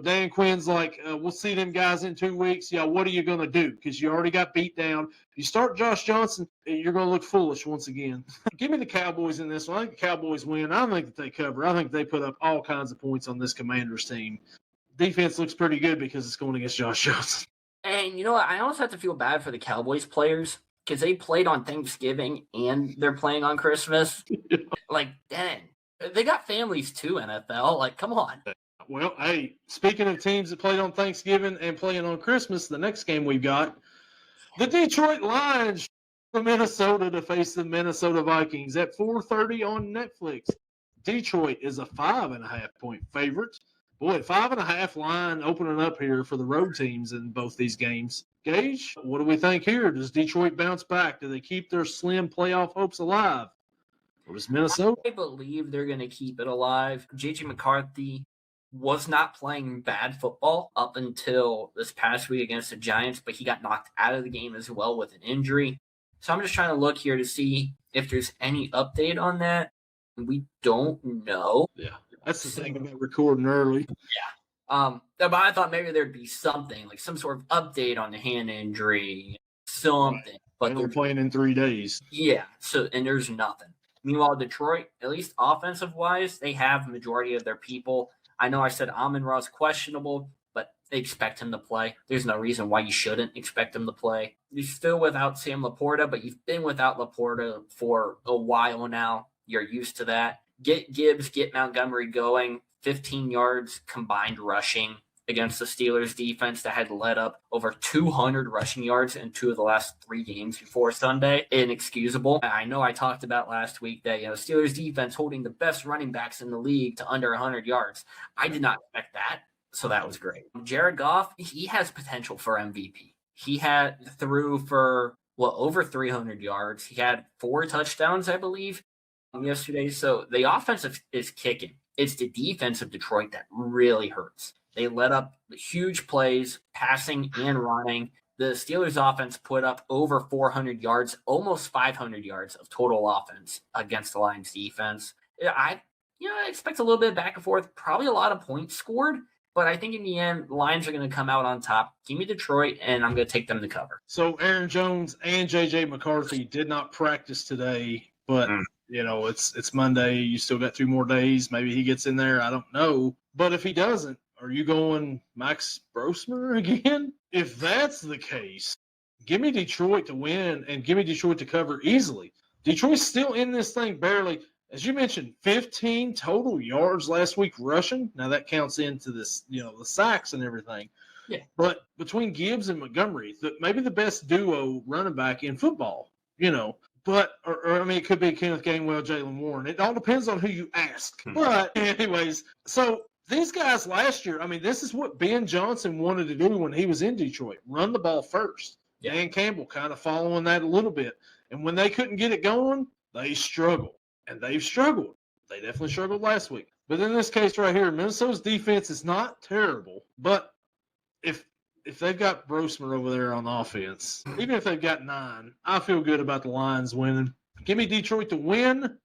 A: Dan Quinn's like, we'll see them guys in 2 weeks. Yeah, what are you going to do? Because you already got beat down. If you start Josh Johnson, you're going to look foolish once again. Give me the Cowboys in this one. I think the Cowboys win. I think that they cover. I think they put up all kinds of points on this Commanders team. Defense looks pretty good because it's going against Josh Johnson.
B: And you know what? I almost have to feel bad for the Cowboys players because they played on Thanksgiving and they're playing on Christmas.
A: Yeah.
B: Like, dang. They got families too, NFL. Like, come on.
A: Well, hey, speaking of teams that played on Thanksgiving and playing on Christmas, the next game we've got, the Detroit Lions from Minnesota to face the Minnesota Vikings at 4:30 on Netflix. Detroit is a 5.5-point favorite. Boy, 5.5 line opening up here for the road teams in both these games. Gage, what do we think here? Does Detroit bounce back? Do they keep their slim playoff hopes alive? Or does Minnesota?
B: I believe they're going to keep it alive. J.J. McCarthy was not playing bad football up until this past week against the Giants, but he got knocked out of the game as well with an injury. So I'm just trying to look here to see if there's any update on that. We don't know.
A: Yeah, that's the thing about recording early.
B: Yeah. But I thought maybe there'd be something, like some sort of update on the hand injury, something.
A: Right.
B: But
A: they're playing in 3 days.
B: Yeah, and there's nothing. Meanwhile, Detroit, at least offensive-wise, they have majority of their people. I know I said Amon-Ra's questionable, but they expect him to play. There's no reason why you shouldn't expect him to play. You're still without Sam Laporta, but you've been without Laporta for a while now. You're used to that. Get Gibbs, get Montgomery going. 15 yards combined rushing against the Steelers defense that had led up over 200 rushing yards in 2 of the last 3 games before Sunday. Inexcusable. I know I talked about last week that, Steelers defense holding the best running backs in the league to under 100 yards. I did not expect that, so that was great. Jared Goff, he has potential for MVP. He threw for, over 300 yards. He had 4 touchdowns, I believe, yesterday. So the offense is kicking. It's the defense of Detroit that really hurts. They let up huge plays, passing and running. The Steelers offense put up over 400 yards, almost 500 yards of total offense against the Lions defense. I expect a little bit of back and forth, probably a lot of points scored, but I think in the end, the Lions are going to come out on top. Give me Detroit, and I'm going to take them to cover.
A: So Aaron Jones and J.J. McCarthy did not practice today, but it's Monday. You still got 2 more days. Maybe he gets in there. I don't know. But if he doesn't, are you going Max Brosmer again? If that's the case, give me Detroit to win and give me Detroit to cover easily. Detroit's still in this thing barely. As you mentioned, 15 total yards last week rushing. Now that counts into this, the sacks and everything.
B: Yeah.
A: But between Gibbs and Montgomery, maybe the best duo running back in football, But, it could be Kenneth Gainwell, Jaylen Warren. It all depends on who you ask. But anyways, so these guys last year, this is what Ben Johnson wanted to do when he was in Detroit, run the ball first.
B: Yeah.
A: Dan Campbell kind of following that a little bit. And when they couldn't get it going, they struggled. And they've struggled. They definitely struggled last week. But in this case right here, Minnesota's defense is not terrible. But if they've got Brosmer over there on offense, even if they've got 9, I feel good about the Lions winning. Give me Detroit to win.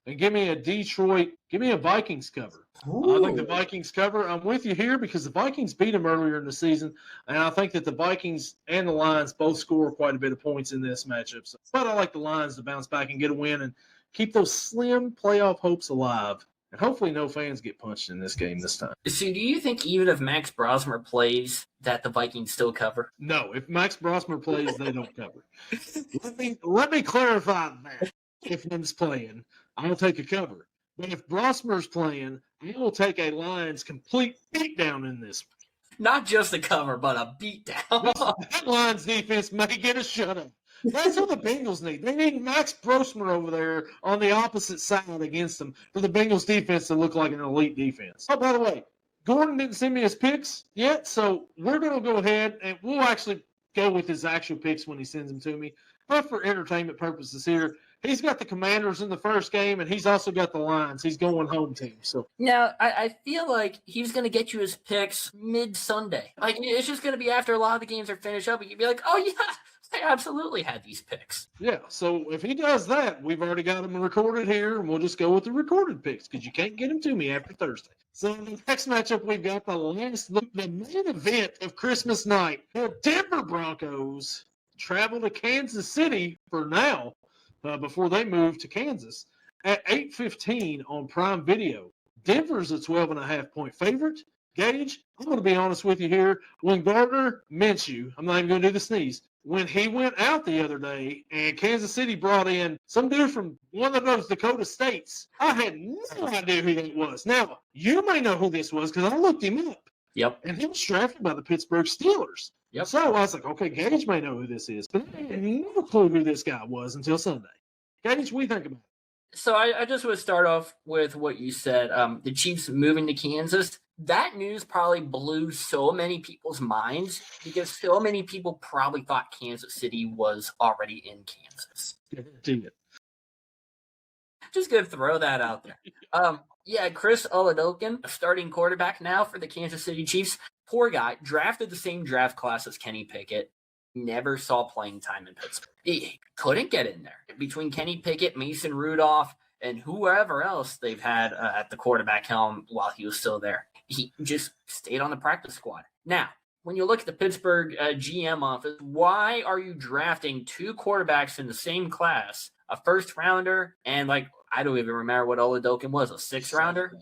A: And give me a Vikings cover. I think the Vikings cover. I'm with you here because the Vikings beat them earlier in the season, and I think that the Vikings and the Lions both score quite a bit of points in this matchup. But I like the Lions to bounce back and get a win and keep those slim playoff hopes alive. And hopefully no fans get punched in this game this time.
B: So do you think even if Max Brosmer plays that the Vikings still cover?
A: No, if Max Brosmer plays, they don't cover. Let me clarify that. If him's playing, I'll take a cover. But if Brosmer's playing, he will take a Lions complete beatdown in this.
B: Not just a cover, but a beatdown.
A: That Lions defense may get a shutout. That's what the Bengals need. They need Max Brosmer over there on the opposite side against them for the Bengals defense to look like an elite defense. Oh, by the way, Gordon didn't send me his picks yet, so we're going to go ahead and we'll actually go with his actual picks when he sends them to me. But for entertainment purposes here, he's got the Commanders in the first game, and he's also got the Lions. He's going home team. So
B: now, I feel like he's going to get you his picks mid-Sunday. Like, it's just going to be after a lot of the games are finished up, and you'd be like, oh, yeah, I absolutely had these picks.
A: Yeah, so if he does that, we've already got them recorded here, and we'll just go with the recorded picks because you can't get them to me after Thursday. So the next matchup, we've got the main event of Christmas night. The Denver Broncos travel to Kansas City for now before they move to Kansas at 8:15 on Prime Video. Denver's a 12.5-point favorite. Gage, I'm going to be honest with you here. When Gardner Minshew, I'm not even going to do the sneeze, when he went out the other day and Kansas City brought in some dude from one of those Dakota states, I had no idea who that was. Now, you may know who this was because I looked him up.
B: Yep.
A: And he was drafted by the Pittsburgh Steelers.
B: Yep.
A: So I was like, okay, Gage may know who this is. But I had no clue who this guy was until Sunday. Gage, what do you think about it?
B: So I just want to start off with what you said. The Chiefs moving to Kansas. That news probably blew so many people's minds because so many people probably thought Kansas City was already in Kansas. Just going to throw that out there. Yeah, Chris Oladokun, a starting quarterback now for the Kansas City Chiefs. Poor guy, drafted the same draft class as Kenny Pickett. Never saw playing time in Pittsburgh. He couldn't get in there. Between Kenny Pickett, Mason Rudolph, and whoever else they've had at the quarterback helm while he was still there. He just stayed on the practice squad. Now, when you look at the Pittsburgh GM office, why are you drafting two quarterbacks in the same class, a first rounder, and I don't even remember what Oladokun was, a sixth rounder,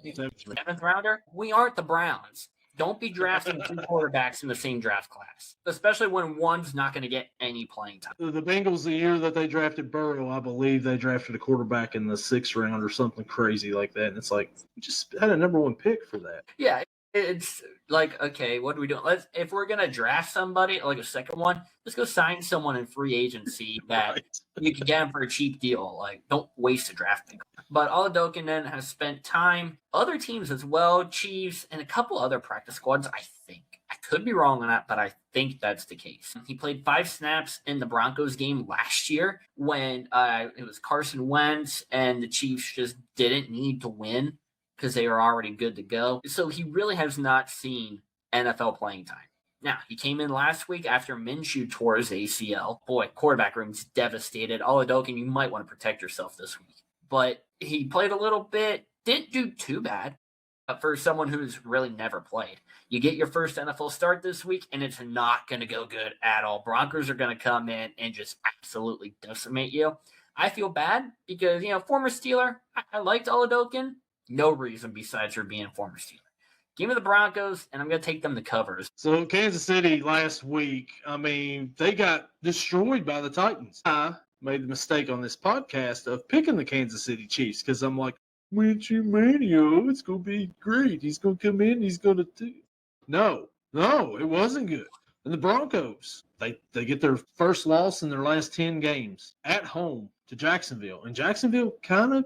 B: seventh rounder? We aren't the Browns. Don't be drafting two quarterbacks in the same draft class, especially when one's not going to get any playing time.
A: The Bengals, the year that they drafted Burrow, I believe they drafted a quarterback in the sixth round or something crazy like that. And it's like, we just had a number one pick for that.
B: Yeah, it's like, okay, what are we doing? If we're going to draft somebody, like a second one, let's go sign someone in free agency that
A: Right.
B: You can get them for a cheap deal. Don't waste a draft pick. But Oladokun then has spent time, other teams as well, Chiefs, and a couple other practice squads, I think. I could be wrong on that, but I think that's the case. He played 5 snaps in the Broncos game last year when it was Carson Wentz, and the Chiefs just didn't need to win because they were already good to go. So he really has not seen NFL playing time. Now, he came in last week after Minshew tore his ACL. Boy, quarterback room's devastated. Oladokun, you might want to protect yourself this week. But he played a little bit, didn't do too bad for someone who's really never played. You get your first NFL start this week, and it's not going to go good at all. Broncos are going to come in and just absolutely decimate you. I feel bad because, former Steeler, I liked Oladokun. No reason besides her being a former Steeler. Give me the Broncos, and I'm going to take them to covers.
A: So Kansas City last week, they got destroyed by the Titans. I made the mistake on this podcast of picking the Kansas City Chiefs because I'm like, Minshew Mania, it's going to be great. He's going to come in, he's going to do. No, it wasn't good. And the Broncos, they get their first loss in their last 10 games at home to Jacksonville. And Jacksonville kind of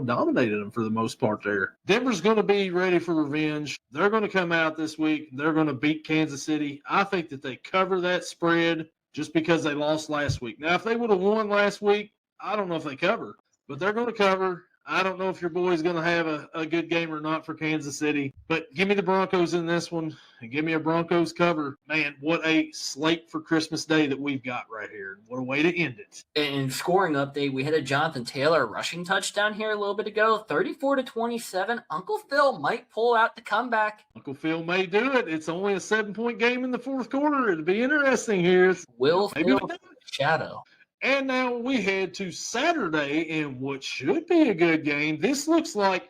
A: dominated them for the most part there. Denver's going to be ready for revenge. They're going to come out this week. They're going to beat Kansas City. I think that they cover that spread just because they lost last week. Now, if they would have won last week, I don't know if they cover, but they're going to cover. I don't know if your boy's going to have a good game or not for Kansas City, but give me the Broncos in this one and give me a Broncos cover. Man, what a slate for Christmas Day that we've got right here. What a way to end it.
B: In scoring update, we had a Jonathan Taylor rushing touchdown here a little bit ago, 34-27. Uncle Phil might pull out the comeback.
A: Uncle Phil may do it. It's only a 7-point game in the fourth quarter. It'll be interesting here.
B: Will Phil shadow?
A: And now we head to Saturday in what should be a good game. This looks like,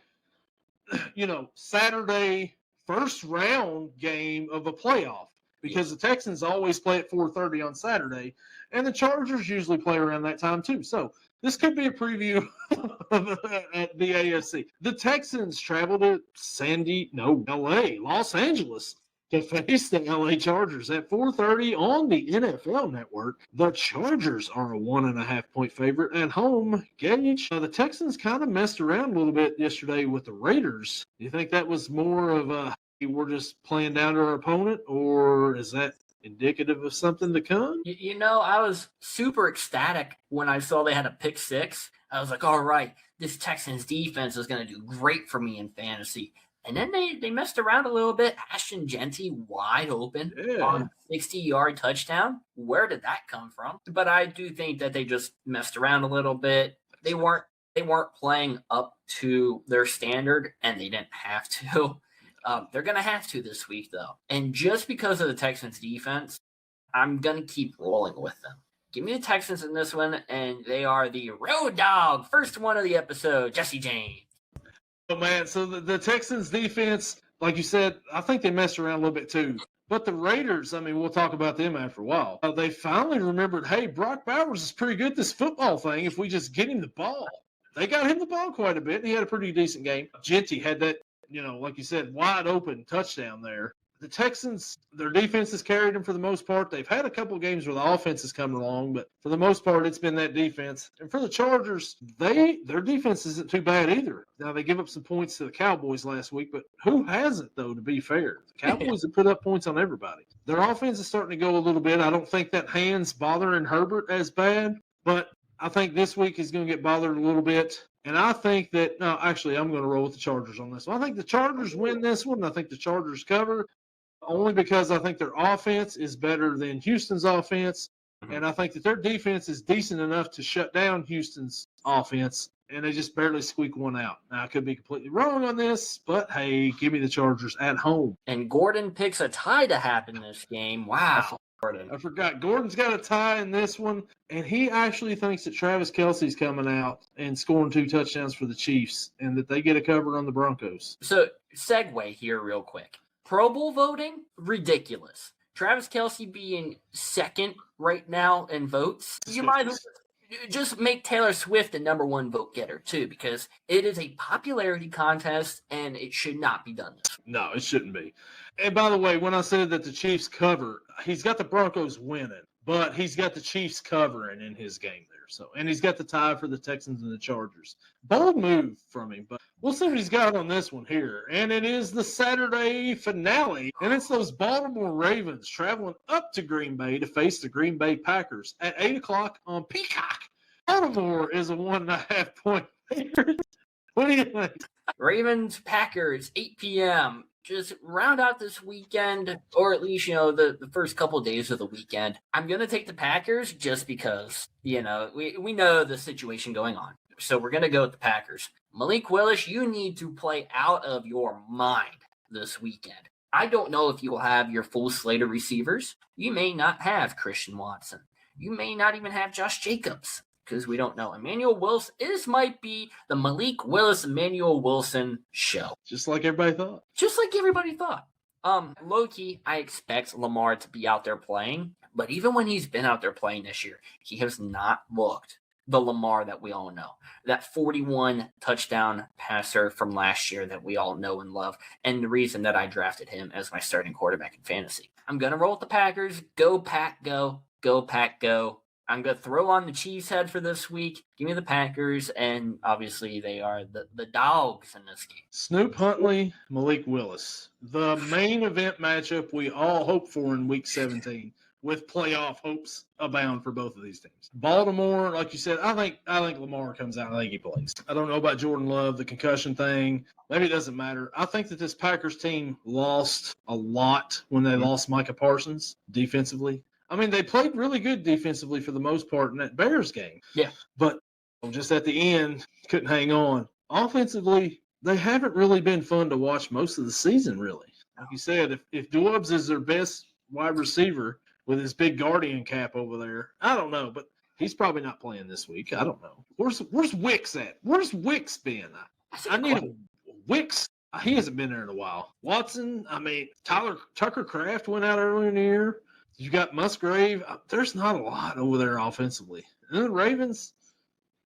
A: Saturday first round game of a playoff because the Texans always play at 4:30 on Saturday, and the Chargers usually play around that time too. So This could be a preview of the AFC. The Texans travel to Los Angeles, to face the LA Chargers at 4:30 on the NFL Network. The Chargers are a 1.5-point favorite at home. Gage, the Texans kind of messed around a little bit yesterday with the Raiders. Do you think that was more of a we're just playing down to our opponent, or is that indicative of something to come?
B: I was super ecstatic when I saw they had a pick six. I was like, all right, this Texans defense is going to do great for me in fantasy. And then they messed around a little bit. Ashton Genty wide open on a 60-yard touchdown. Where did that come from? But I do think that they just messed around a little bit. They weren't playing up to their standard, and they didn't have to. They're going to have to this week, though. And just because of the Texans' defense, I'm going to keep rolling with them. Give me the Texans in this one, and they are the road dog. First one of the episode, Jesse James.
A: Oh, man, so the Texans defense, like you said, I think they messed around a little bit too. But the Raiders, I mean, we'll talk about them after a while. They finally remembered, hey, Brock Bowers is pretty good at this football thing if we just get him the ball. They got him the ball quite a bit, and he had a pretty decent game. Genty had that, like you said, wide open touchdown there. The Texans, their defense has carried them for the most part. They've had a couple of games where the offense has come along, but for the most part, it's been that defense. And for the Chargers, their defense isn't too bad either. Now, they give up some points to the Cowboys last week, but who hasn't, though, to be fair? The Cowboys have put up points on everybody. Their offense is starting to go a little bit. I don't think that hand's bothering Herbert as bad, but I think this week he's going to get bothered a little bit. And I think that, no, actually, I'm going to roll with the Chargers on this one. I think the Chargers win this one. I think the Chargers cover. Only because I think their offense is better than Houston's offense. And I think that their defense is decent enough to shut down Houston's offense, and they just barely squeak one out. Now, I could be completely wrong on this, but hey, give me the Chargers at home.
B: And Gordon picks a tie to happen this game. Wow. Gordon.
A: I forgot. Gordon's got a tie in this one, and he actually thinks that Travis Kelce's coming out and scoring 2 touchdowns for the Chiefs, and that they get a cover on the Broncos.
B: So, segue here real quick. Pro Bowl voting, ridiculous. Travis Kelce being second right now in votes. You might just make Taylor Swift the number 1 vote getter, too, because it is a popularity contest, and it should not be done this way.
A: No, it shouldn't be. And by the way, when I said that the Chiefs cover, he's got the Broncos winning, but he's got the Chiefs covering in his game there. So, and he's got the tie for the Texans and the Chargers. Bold move from him, but we'll see what he's got on this one here. And it is the Saturday finale, and it's those Baltimore Ravens traveling up to Green Bay to face the Green Bay Packers at 8 o'clock on Peacock. Baltimore is a 1.5-point favorite. What do you think?
B: Ravens, Packers, 8 p.m. Just round out this weekend, or at least, the first couple of days of the weekend. I'm going to take the Packers just because, we know the situation going on. So we're going to go with the Packers. Malik Willis, you need to play out of your mind this weekend. I don't know if you will have your full slate of receivers. You may not have Christian Watson. You may not even have Josh Jacobs, because we don't know. Emmanuel Wilson, this might be the Malik Willis, Emmanuel Wilson show.
A: Just like everybody thought.
B: Just like everybody thought. Low-key, I expect Lamar to be out there playing, but even when he's been out there playing this year, he has not looked the Lamar that we all know. That 41 touchdown passer from last year that we all know and love, and the reason that I drafted him as my starting quarterback in fantasy. I'm going to roll with the Packers. Go, Pack, go. Go, Pack, go. I'm going to throw on the Chiefs head for this week. Give me the Packers, and obviously they are the dogs in this game.
A: Snoop Huntley, Malik Willis. The main event matchup we all hope for in Week 17, with playoff hopes abound for both of these teams. Baltimore, like you said, I think Lamar comes out. I think he plays. I don't know about Jordan Love, the concussion thing. Maybe it doesn't matter. I think that this Packers team lost a lot when they lost Micah Parsons defensively. I mean, they played really good defensively for the most part in that Bears game.
B: Yeah.
A: But just at the end, couldn't hang on. Offensively, they haven't really been fun to watch most of the season, really. Like you said, if Doubs is their best wide receiver with his big guardian cap over there, I don't know, but he's probably not playing this week. I don't know. Where's Wicks at? Where's Wicks been? I need a Wicks. He hasn't been there in a while. Watson, Tucker Kraft went out earlier in the year. You got Musgrave. There's not a lot over there offensively. And the Ravens,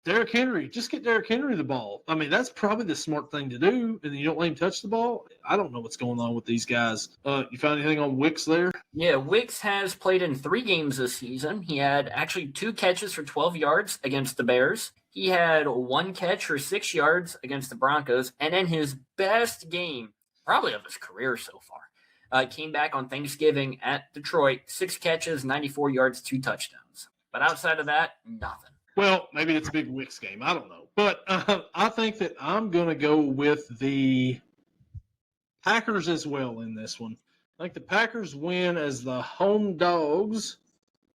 A: Derrick Henry, just get Derrick Henry the ball. I mean, that's probably the smart thing to do, and you don't let him touch the ball. I don't know what's going on with these guys. You found anything on Wicks there?
B: Yeah, Wicks has played in 3 games this season. He had actually 2 catches for 12 yards against the Bears. He had 1 catch for 6 yards against the Broncos, and then his best game, probably of his career so far, came back on Thanksgiving at Detroit. 6 catches, 94 yards, 2 touchdowns. But outside of that, nothing.
A: Well, maybe it's a big Wicks game. I don't know. But I think that I'm going to go with the Packers as well in this one. I think the Packers win as the home dogs,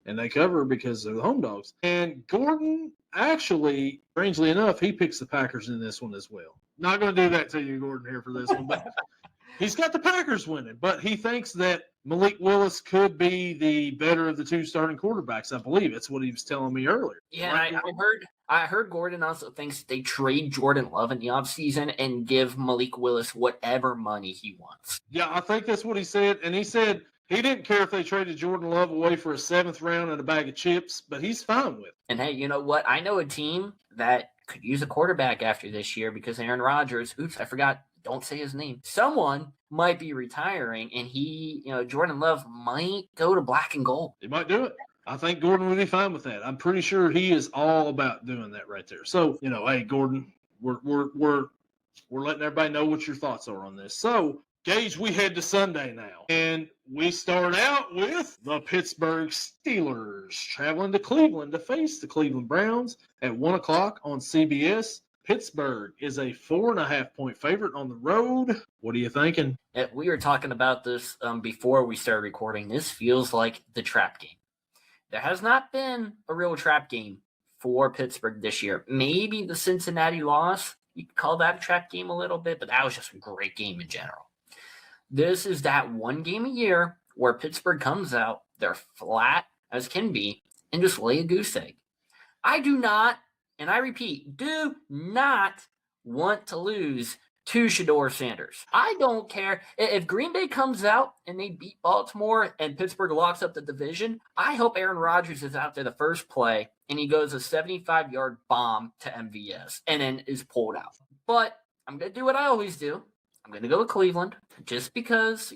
A: and they cover because they're the home dogs. And Gordon, actually, strangely enough, he picks the Packers in this one as well. Not going to do that to you, Gordon, here for this one. But he's got the Packers winning. But he thinks that Malik Willis could be the better of the 2 starting quarterbacks. I believe that's what he was telling me earlier.
B: Yeah, right. I heard Gordon also thinks they trade Jordan Love in the offseason and give Malik Willis whatever money he wants.
A: Yeah, I think that's what he said. And he said he didn't care if they traded Jordan Love away for a 7th round and a bag of chips, but he's fine with it.
B: And hey, you know what? I know a team that could use a quarterback after this year because Aaron Rodgers, I forgot, don't say his name. Someone might be retiring, and Jordan Love might go to black and gold.
A: He might do it. I think Gordon would be fine with that. I'm pretty sure he is all about doing that right there. So, hey, Gordon, we're letting everybody know what your thoughts are on this. So, Gage, we head to Sunday now, and we start out with the Pittsburgh Steelers traveling to Cleveland to face the Cleveland Browns at 1:00 on CBS. Pittsburgh is a 4.5-point favorite on the road. What are you thinking?
B: We were talking about this before we started recording. This feels like the trap game. There has not been a real trap game for Pittsburgh this year. Maybe the Cincinnati loss, you could call that a trap game a little bit, but that was just a great game in general. This is that one game a year where Pittsburgh comes out, they're flat as can be, and just lay a goose egg. I do not, and I repeat, do not want to lose to Shedeur Sanders. I don't care. If Green Bay comes out and they beat Baltimore and Pittsburgh locks up the division, I hope Aaron Rodgers is out there the first play and he goes a 75-yard bomb to MVS and then is pulled out. But I'm going to do what I always do. I'm going to go with Cleveland just because,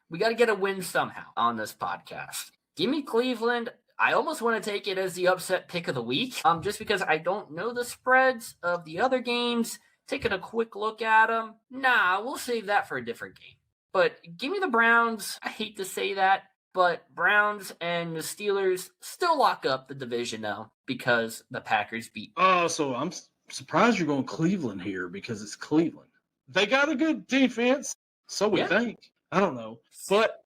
B: we got to get a win somehow on this podcast. Give me Cleveland. I almost want to take it as the upset pick of the week, just because I don't know the spreads of the other games. Taking a quick look at them. Nah, we'll save that for a different game. But give me the Browns. I hate to say that, but Browns and the Steelers still lock up the division now because the Packers beat.
A: Oh, so I'm surprised you're going Cleveland here because it's Cleveland. They got a good defense, so we think. I don't know. But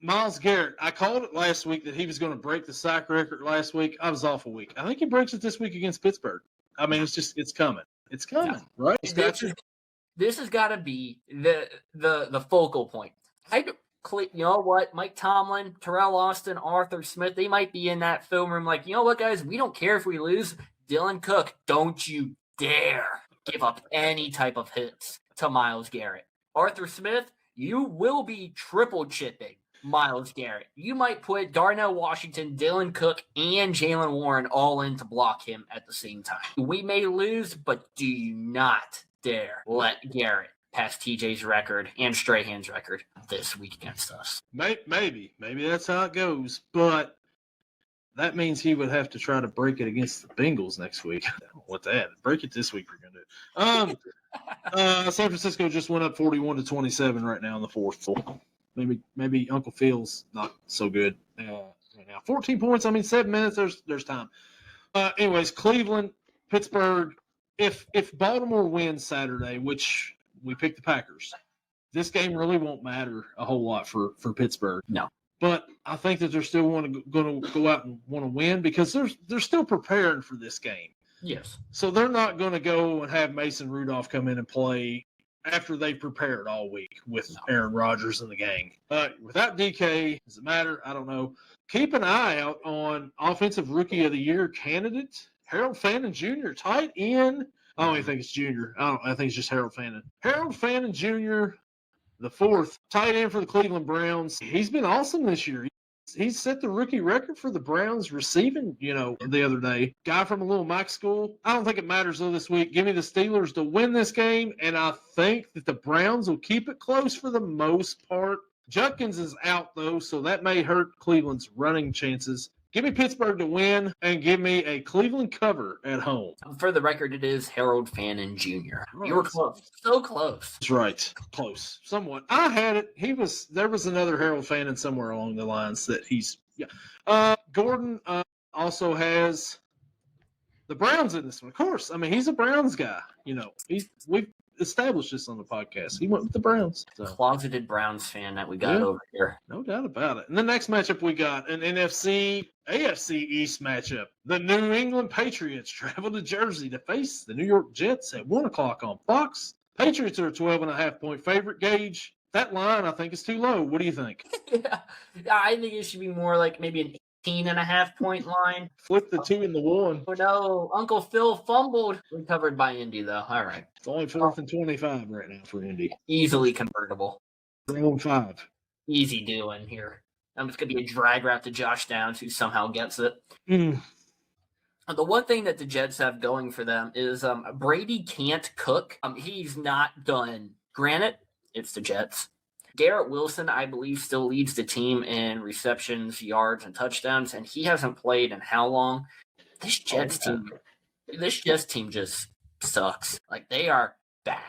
A: Myles Garrett, I called it last week that he was going to break the sack record last week. I was off a week. I think he breaks it this week against Pittsburgh. I mean, it's coming. It's coming, right?
B: This has got to be the focal point. You know what? Mike Tomlin, Terrell Austin, Arthur Smith, they might be in that film room like, you know what, guys? We don't care if we lose. Dylan Cook, don't you dare give up any type of hits to Myles Garrett. Arthur Smith, you will be triple chipping Myles Garrett. You might put Darnell Washington, Dylan Cook, and Jalen Warren all in to block him at the same time. We may lose, but do not dare let Garrett pass TJ's record and Strahan's record this week against us.
A: Maybe that's how it goes, but that means he would have to try to break it against the Bengals next week. I don't know what that. Break it this week. We're gonna do. San Francisco just went up 41-27 right now in the fourth. Maybe Uncle Phil's not so good right now. 14 points. 7 minutes. There's time. Anyways, Cleveland, Pittsburgh. If Baltimore wins Saturday, which we picked the Packers, this game really won't matter a whole lot for Pittsburgh.
B: No.
A: But I think that they're still going to go out and want to win because they're still preparing for this game.
B: Yes.
A: So they're not going to go and have Mason Rudolph come in and play after they've prepared all week with Aaron Rodgers and the gang. Without DK, does it matter? I don't know. Keep an eye out on Offensive Rookie of the Year candidate, Harold Fannin Jr., tight end. I don't even think it's Junior. I think it's just Harold Fannin. Harold Fannin Jr., the fourth, tight end for the Cleveland Browns. He's been awesome this year. He set the rookie record for the Browns receiving, the other day. Guy from a little Mike school. I don't think it matters though this week. Give me the Steelers to win this game, and I think that the Browns will keep it close for the most part. Judkins is out though, so that may hurt Cleveland's running chances. Give me Pittsburgh to win, and give me a Cleveland cover at home.
B: For the record, it is Harold Fannin Jr. You were close. So close.
A: That's right. Close. Somewhat. I had it. There was another Harold Fannin somewhere along the lines that Gordon also has the Browns in this one. Of course. I mean, he's a Browns guy. We've established this on the podcast. He went with the Browns. So.
B: Closeted Browns fan that we got over here.
A: No doubt about it. And the next matchup we got an AFC East matchup. The New England Patriots travel to Jersey to face the New York Jets at 1 o'clock on Fox. Patriots are a 12.5-point favorite. Gage, that line I think is too low. What do you think?
B: Yeah, I think it should be more like maybe an 18.5-point line.
A: Flip the 2 and the 1.
B: Oh no, Uncle Phil fumbled. Recovered by Indy though. All right.
A: It's only 4th and 25 right now for Indy.
B: Easily convertible.
A: 3-5.
B: Easy doing here. It's going to be a drag route to Josh Downs, who somehow gets it. The one thing that the Jets have going for them is Brady can't cook. He's not done. Granted, it's the Jets. Garrett Wilson, I believe, still leads the team in receptions, yards, and touchdowns, and he hasn't played in how long? This Jets team just sucks. Like, they are bad.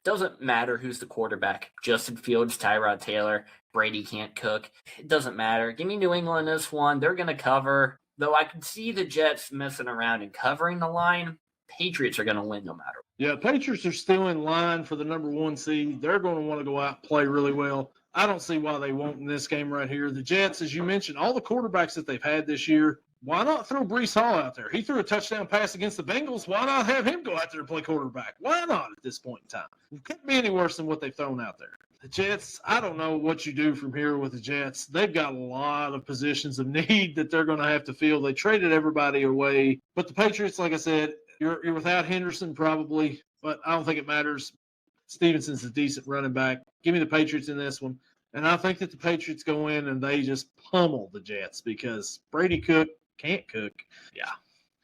B: Doesn't matter who's the quarterback. Justin Fields, Tyrod Taylor, Brady can't cook. It doesn't matter. Give me New England this one. They're going to cover. Though I can see the Jets messing around and covering the line. Patriots are going to win no matter what.
A: Yeah, Patriots are still in line for the number 1 seed. They're going to want to go out and play really well. I don't see why they won't in this game right here. The Jets, as you mentioned, all the quarterbacks that they've had this year, why not throw Breece Hall out there? He threw a touchdown pass against the Bengals. Why not have him go out there and play quarterback? Why not at this point in time? It couldn't be any worse than what they've thrown out there. The Jets, I don't know what you do from here with the Jets. They've got a lot of positions of need that they're going to have to fill. They traded everybody away. But the Patriots, like I said, you're without Henderson probably, but I don't think it matters. Stevenson's a decent running back. Give me the Patriots in this one. And I think that the Patriots go in and they just pummel the Jets because Brady can't cook. Yeah.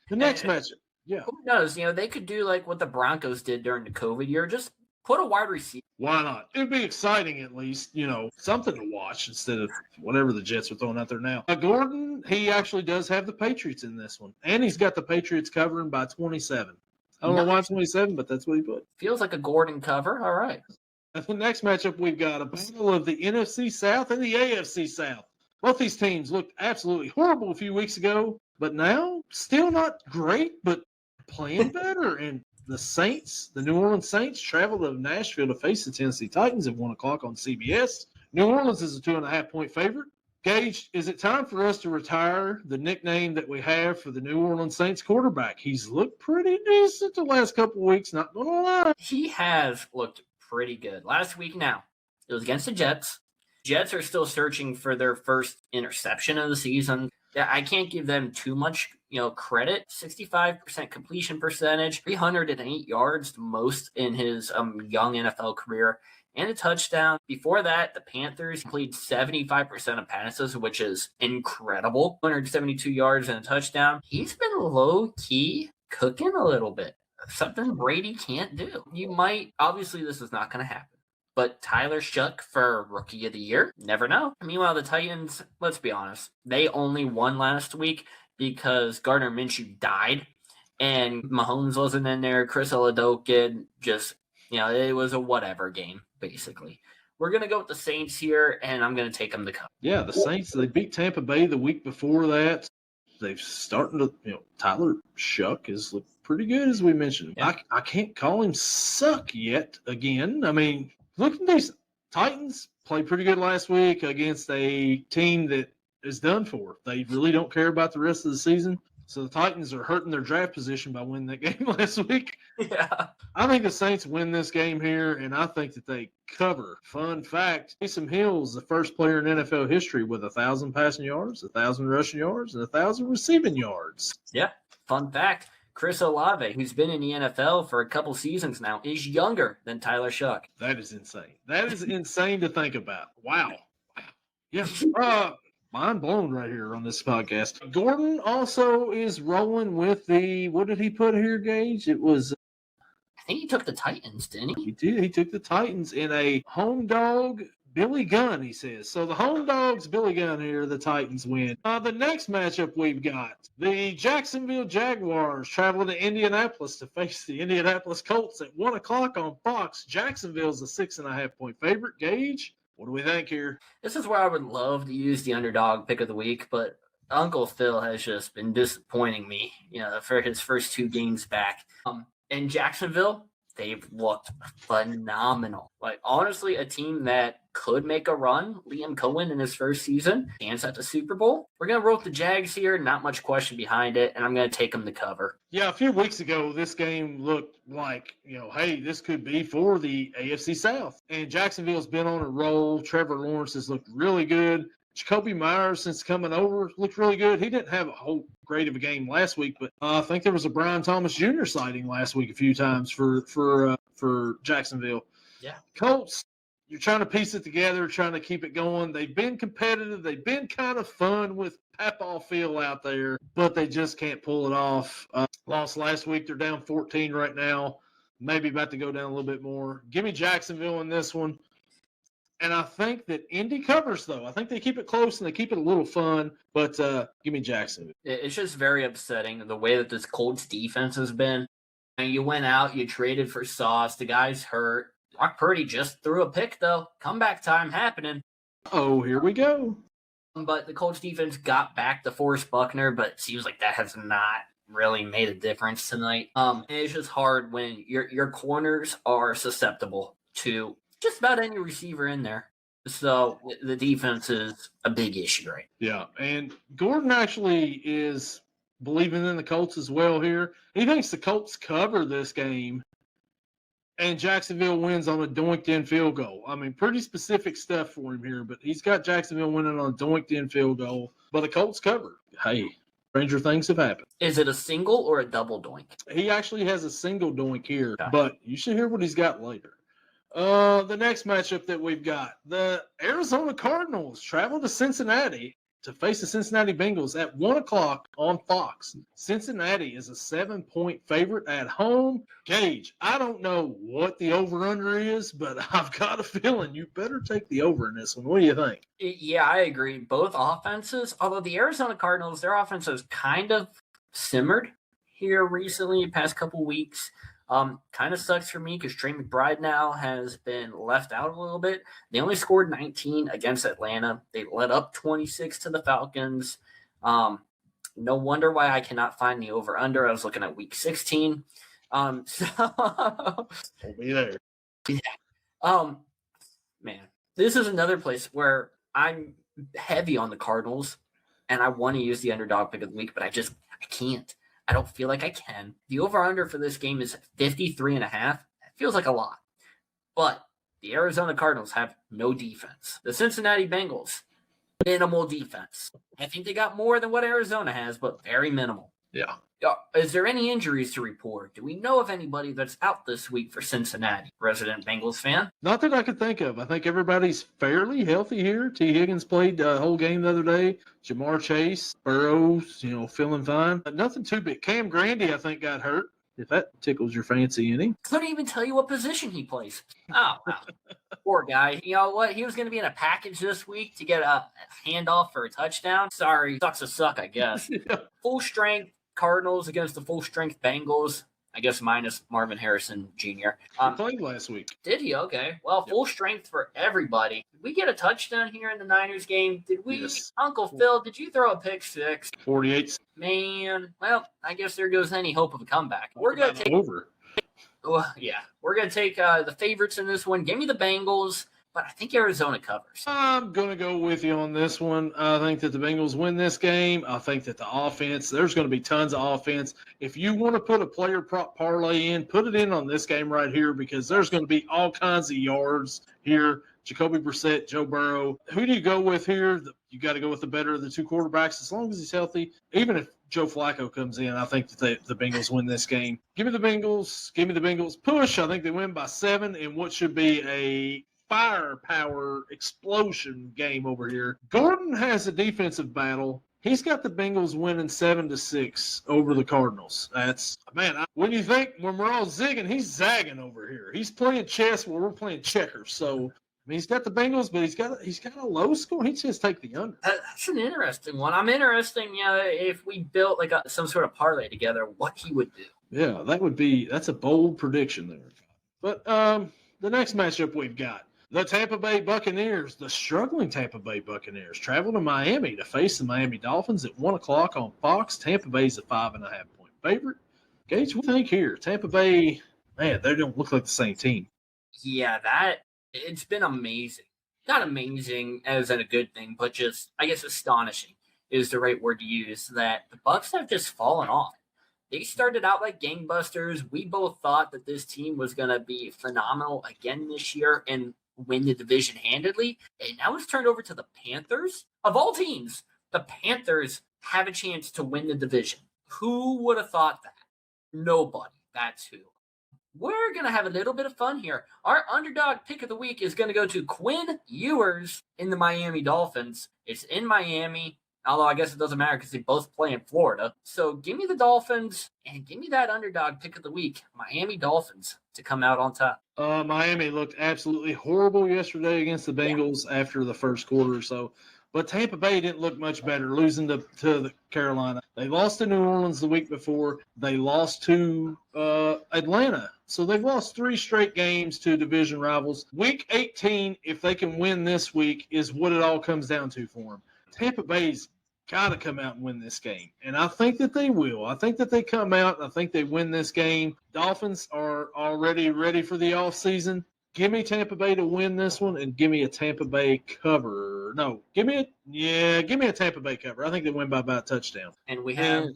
A: The next matchup. Yeah.
B: Who knows? They could do like what the Broncos did during the COVID year. Just put a wide receiver.
A: Why not? It'd be exciting at least, something to watch instead of whatever the Jets are throwing out there now. Gordon, he actually does have the Patriots in this one. And he's got the Patriots covering by 27. I don't know why 27, but that's what he put.
B: Feels like a Gordon cover. All right.
A: And the next matchup, we've got a battle of the NFC South and the AFC South. Both these teams looked absolutely horrible a few weeks ago, but now still not great, but playing better. And the Saints, the New Orleans Saints, travel to Nashville to face the Tennessee Titans at 1 o'clock on CBS. New Orleans is a 2.5-point favorite. Gage, is it time for us to retire the nickname that we have for the New Orleans Saints quarterback? He's looked pretty decent the last couple of weeks, not going to lie.
B: He has looked pretty good. Last week now, it was against the Jets. Jets are still searching for their first interception of the season. I can't give them too much, credit. 65% completion percentage, 308 yards, the most in his young NFL career, and a touchdown. Before that, the Panthers played 75% of passes, which is incredible. 172 yards and a touchdown. He's been low-key cooking a little bit. Something Brady can't do. Obviously this is not going to happen. But Tyler Shuck for Rookie of the Year? Never know. Meanwhile, the Titans, let's be honest, they only won last week because Gardner Minshew died and Mahomes wasn't in there. Chris Oladoke just, it was a whatever game, basically. We're going to go with the Saints here, and I'm going to take them to cover.
A: Yeah, the Saints, they beat Tampa Bay the week before that. They've started to, Tyler Shuck has looked pretty good, as we mentioned. Yeah. I can't call him suck yet again. I mean, looking decent. Titans played pretty good last week against a team that is done for. They really don't care about the rest of the season. So the Titans are hurting their draft position by winning that game last week.
B: Yeah.
A: I think the Saints win this game here, and I think that they cover. Fun fact, Taysom Hill's the first player in NFL history with 1,000 passing yards, 1,000 rushing yards, and 1,000 receiving yards.
B: Yeah. Fun fact, Chris Olave, who's been in the NFL for a couple seasons now, is younger than Tyler Shuck.
A: That is insane. That is insane to think about. Wow. Yeah. mind blown right here on this podcast. Gordon also is rolling with what did he put here, Gage? It was
B: I think he took the Titans, didn't he?
A: He did. He took the Titans in a home dog Billy Gunn, he says. So the home dogs, Billy Gunn here, the Titans win. The next matchup we've got the Jacksonville Jaguars traveling to Indianapolis to face the Indianapolis Colts at 1 o'clock on Fox. Jacksonville's a 6.5-point favorite. Gage, what do we think here?
B: This is where I would love to use the underdog pick of the week, but Uncle Phil has just been disappointing me, for his first 2 games back. In Jacksonville, they've looked phenomenal. Like, honestly, a team that could make a run. Liam Cohen in his first season, chance at the Super Bowl. We're going to roll with the Jags here. Not much question behind it, and I'm going to take them to cover.
A: Yeah, a few weeks ago, this game looked like, hey, this could be for the AFC South. And Jacksonville's been on a roll. Trevor Lawrence has looked really good. Jacoby Myers, since coming over, looked really good. He didn't have a whole great of a game last week, but I think there was a Brian Thomas Jr. sighting last week a few times for Jacksonville.
B: Yeah.
A: Colts, you're trying to piece it together, trying to keep it going. They've been competitive. They've been kind of fun with Papaw Phil out there, but they just can't pull it off. Lost last week. They're down 14 right now. Maybe about to go down a little bit more. Give me Jacksonville in this one. And I think that Indy covers, though. I think they keep it close and they keep it a little fun, but give me Jacksonville.
B: It's just very upsetting the way that this Colts defense has been. And you went out, you traded for Sauce, the guy's hurt. Brock Purdy just threw a pick, though. Comeback time happening.
A: Oh, here we go.
B: But the Colts defense got back to Forrest Buckner, but it seems like that has not really made a difference tonight. And it's just hard when your corners are susceptible to just about any receiver in there. So the defense is a big issue, right?
A: Yeah, and Gordon actually is believing in the Colts as well here. He thinks the Colts cover this game and Jacksonville wins on a doinked-in field goal. I mean, pretty specific stuff for him here, but he's got Jacksonville winning on a doinked-in field goal, but the Colts cover. Hey, stranger things have happened.
B: Is it a single or a double doink?
A: He actually has a single doink here,
B: Okay.
A: But you should hear what he's got later. The next matchup that we've got, the Arizona Cardinals travel to Cincinnati to face the Cincinnati Bengals at 1 o'clock on Fox. Cincinnati is a 7-point favorite at home. Gage, I don't know what the over-under is, but I've got a feeling you better take the over in this one. What do you think?
B: Yeah, I agree. Both offenses, although the Arizona Cardinals, their offense has kind of simmered here recently, the past couple weeks. Kind of sucks for me because Trey McBride now has been left out a little bit. They only scored 19 against Atlanta. They led up 26 to the Falcons. No wonder why I cannot find the over-under. I was looking at week 16.
A: We'll be there.
B: Yeah. Man, this is another place where I'm heavy on the Cardinals, and I want to use the underdog pick of the week, but I can't. I don't feel like I can. The over-under for this game is 53.5. It feels like a lot. But the Arizona Cardinals have no defense. The Cincinnati Bengals, minimal defense. I think they got more than what Arizona has, but very minimal.
A: Yeah.
B: Is there any injuries to report? Do we know of anybody that's out this week for Cincinnati? Resident Bengals fan?
A: Not that I could think of. I think everybody's fairly healthy here. T. Higgins played the whole game the other day. Jamar Chase, Burrows, feeling fine. But nothing too big. Cam Grandy, I think, got hurt. If that tickles your fancy any.
B: Couldn't even tell you what position he plays. Oh, wow. Poor guy. You know what? He was going to be in a package this week to get a handoff for a touchdown. Sorry. Sucks to suck, I guess.
A: Yeah.
B: Full strength Cardinals against the full strength Bengals. I guess minus Marvin Harrison Jr.
A: He played last week.
B: Did he? Okay. Well, full strength for everybody. Did we get a touchdown here in the Niners game? Did we?
A: Yes.
B: Uncle Phil, did you throw a pick six?
A: 48.
B: Man, well, I guess there goes any hope of a comeback. We're going to take
A: over.
B: Yeah, we're going to take the favorites in this one. Give me the Bengals, but I think Arizona covers.
A: I'm going to go with you on this one. I think that the Bengals win this game. I think that the offense, there's going to be tons of offense. If you want to put a player prop parlay in, put it in on this game right here because there's going to be all kinds of yards here. Jacoby Brissett, Joe Burrow. Who do you go with here? You got to go with the better of the two quarterbacks as long as he's healthy. Even if Joe Flacco comes in, I think that the Bengals win this game. Give me the Bengals. Give me the Bengals. Push. I think they win by 7 in what should be a firepower explosion game over here. Gordon has a defensive battle. He's got the Bengals winning 7-6 over the Cardinals. That's, man, when you think when we're all zigging, he's zagging over here. He's playing chess while we're playing checkers. So, I mean, he's got the Bengals, but he's got a low score. He just take the under.
B: That's an interesting one. I'm interested, if we built like some sort of parlay together, what he would do.
A: Yeah, that's a bold prediction there. But the next matchup we've got. The Tampa Bay Buccaneers, the struggling Tampa Bay Buccaneers, travel to Miami to face the Miami Dolphins at 1 o'clock on Fox. Tampa Bay's a 5.5-point favorite. Gage, what do you think here? Tampa Bay, man, they don't look like the same team.
B: Yeah, it's been amazing. Not amazing as in a good thing, but just, I guess, astonishing is the right word to use, that the Bucs have just fallen off. They started out like gangbusters. We both thought that this team was going to be phenomenal again this year and win the division handedly. And now it's turned over to the Panthers. Of all teams, the Panthers have a chance to win the division. Who would have thought that? Nobody. That's who. We're going to have a little bit of fun here. Our underdog pick of the week is going to go to Quinn Ewers in the Miami Dolphins. It's in Miami. Although I guess it doesn't matter because they both play in Florida. So give me the Dolphins and give me that underdog pick of the week, Miami Dolphins, to come out on top.
A: Miami looked absolutely horrible yesterday against the Bengals after the first quarter or so. But Tampa Bay didn't look much better, losing to the Carolina. They lost to New Orleans the week before. They lost to Atlanta. So they've lost 3 straight games to division rivals. Week 18, if they can win this week, is what it all comes down to for them. Tampa Bay's got to come out and win this game. And I think that they will. I think that they come out, and I think they win this game. Dolphins are already ready for the offseason. Give me Tampa Bay to win this one, and give me a Tampa Bay cover. No, give me a Tampa Bay cover. I think they win by about a touchdown.
B: And we have,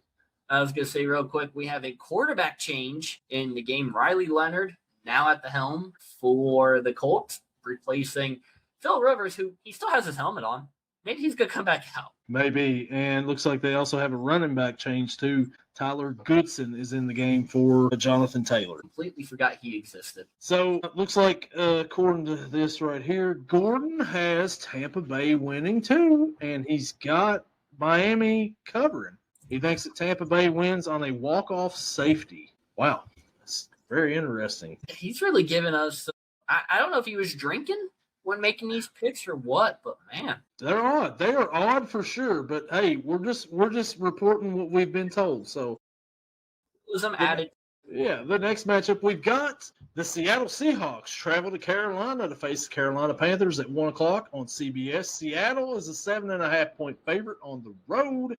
B: I was going to say real quick, we have a quarterback change in the game. Riley Leonard now at the helm for the Colts, replacing Phil Rivers, who he still has his helmet on. Maybe he's going to come back out.
A: Maybe. And looks like they also have a running back change, too. Tyler Goodson is in the game for Jonathan Taylor.
B: Completely forgot he existed.
A: So it looks like, according to this right here, Gordon has Tampa Bay winning, too. And he's got Miami covering. He thinks that Tampa Bay wins on a walk-off safety. Wow. That's very interesting.
B: He's really given us – I don't know if he was drinking when making these picks or what, but man,
A: they're odd. They are odd for sure. But hey, we're just reporting what we've been told. So
B: some added.
A: Yeah, the next matchup we've got the Seattle Seahawks travel to Carolina to face the Carolina Panthers at 1 o'clock on CBS. Seattle is a 7.5-point favorite on the road.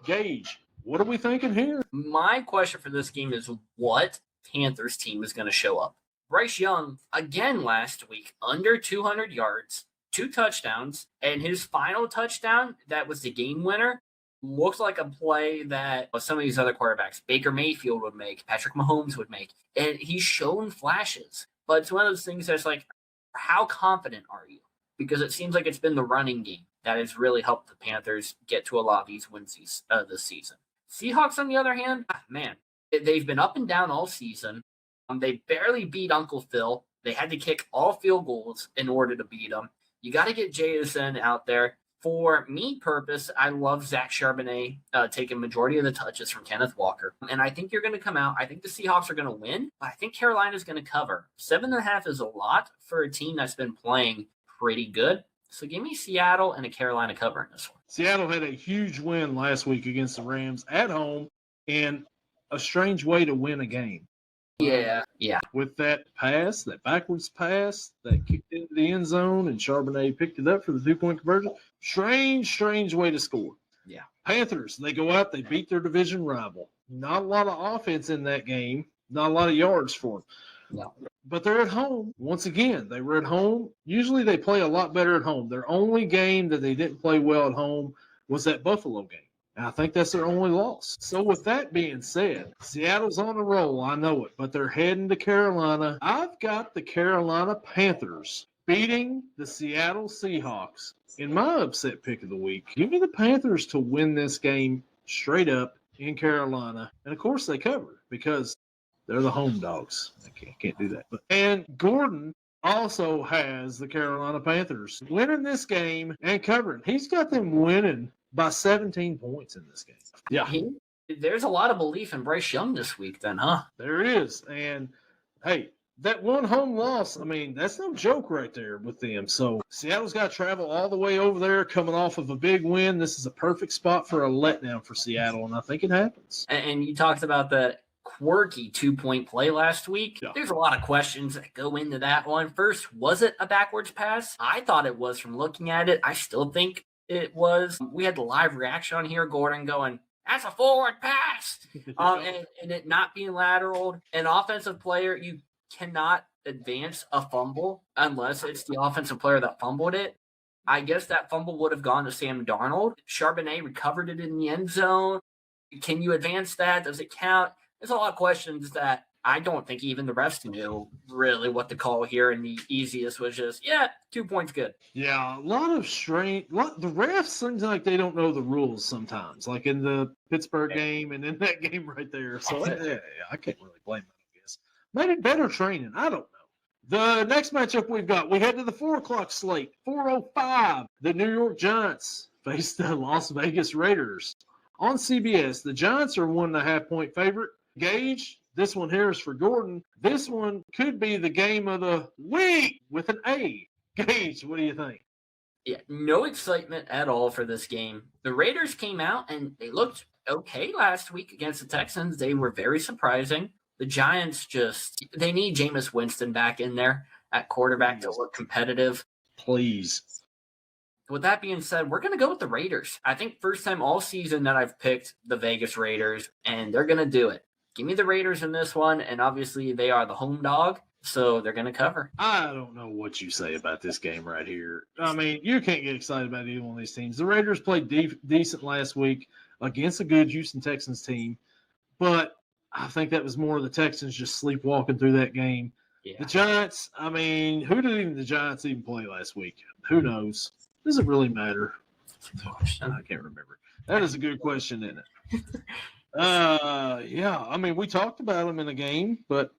A: Gage, what are we thinking here?
B: My question for this game is what Panthers team is going to show up? Bryce Young, again last week, under 200 yards, 2 touchdowns, and his final touchdown, that was the game winner, looked like a play that some of these other quarterbacks, Baker Mayfield would make, Patrick Mahomes would make, and he's shown flashes. But it's one of those things that's like, how confident are you? Because it seems like it's been the running game that has really helped the Panthers get to a lot of these wins this season. Seahawks, on the other hand, man, they've been up and down all season. They barely beat Uncle Phil. They had to kick all field goals in order to beat him. You got to get Jason out there. For me purpose, I love Zach Charbonnet taking majority of the touches from Kenneth Walker. And I think you're going to come out. I think the Seahawks are going to win, but I think Carolina's going to cover. 7.5 is a lot for a team that's been playing pretty good. So give me Seattle and a Carolina cover in this one.
A: Seattle had a huge win last week against the Rams at home, and a strange way to win a game.
B: Yeah.
A: With that pass, that backwards pass that kicked into the end zone, and Charbonnet picked it up for the 2-point conversion. Strange way to score.
B: Yeah.
A: Panthers, they go out, they beat their division rival. Not a lot of offense in that game, not a lot of yards for them.
B: No.
A: But they're at home. Once again, they were at home. Usually they play a lot better at home. Their only game that they didn't play well at home was that Buffalo game. And I think that's their only loss. So with that being said, Seattle's on a roll. I know it, but they're heading to Carolina. I've got the Carolina Panthers beating the Seattle Seahawks in my upset pick of the week. Give me the Panthers to win this game straight up in Carolina. And of course they cover because they're the home dogs. I can't do that. And Gordon also has the Carolina Panthers winning this game and covering. He's got them winning by 17 points in this game. Yeah.
B: There's a lot of belief in Bryce Young this week then, huh?
A: There is. And, hey, that one home loss, I mean, that's no joke right there with them. So Seattle's got to travel all the way over there coming off of a big win. This is a perfect spot for a letdown for Seattle, and I think it happens.
B: And you talked about the quirky 2-point play last week. Yeah. There's a lot of questions that go into that one. First, was it a backwards pass? I thought it was from looking at it. I still think it was. We had the live reaction on here, Gordon going, that's a forward pass. And it not being lateral. An offensive player, you cannot advance a fumble unless it's the offensive player that fumbled it. I guess that fumble would have gone to Sam Darnold. Charbonnet recovered it in the end zone. Can you advance that? Does it count? There's a lot of questions that I don't think even the refs knew really what to call here, and the easiest was just, 2 points good.
A: Yeah, a lot of strange. The refs seems like they don't know the rules sometimes, like in the Pittsburgh game and in that game right there. So I can't really blame them, I guess. Maybe better training. I don't know. The next matchup we head to the 4 o'clock slate. 4:05. The New York Giants face the Las Vegas Raiders. On CBS, the Giants are 1.5-point favorite. Gage, this one here is for Gordon. This one could be the game of the week with an A. Gage, what do you think?
B: Yeah, no excitement at all for this game. The Raiders came out and they looked okay last week against the Texans. They were very surprising. The Giants they need Jameis Winston back in there at quarterback to look competitive.
A: Please.
B: With that being said, we're going to go with the Raiders. I think first time all season that I've picked the Vegas Raiders, and they're going to do it. Give me the Raiders in this one, and obviously they are the home dog, so they're going to cover.
A: I don't know what you say about this game right here. I mean, you can't get excited about either one of these teams. The Raiders played decent last week against a good Houston Texans team, but I think that was more of the Texans just sleepwalking through that game. Yeah. The Giants, I mean, who did the Giants even play last week? Who knows? Does it really matter? I can't remember. That is a good question, isn't it? Yeah. I mean, we talked about them in the game, but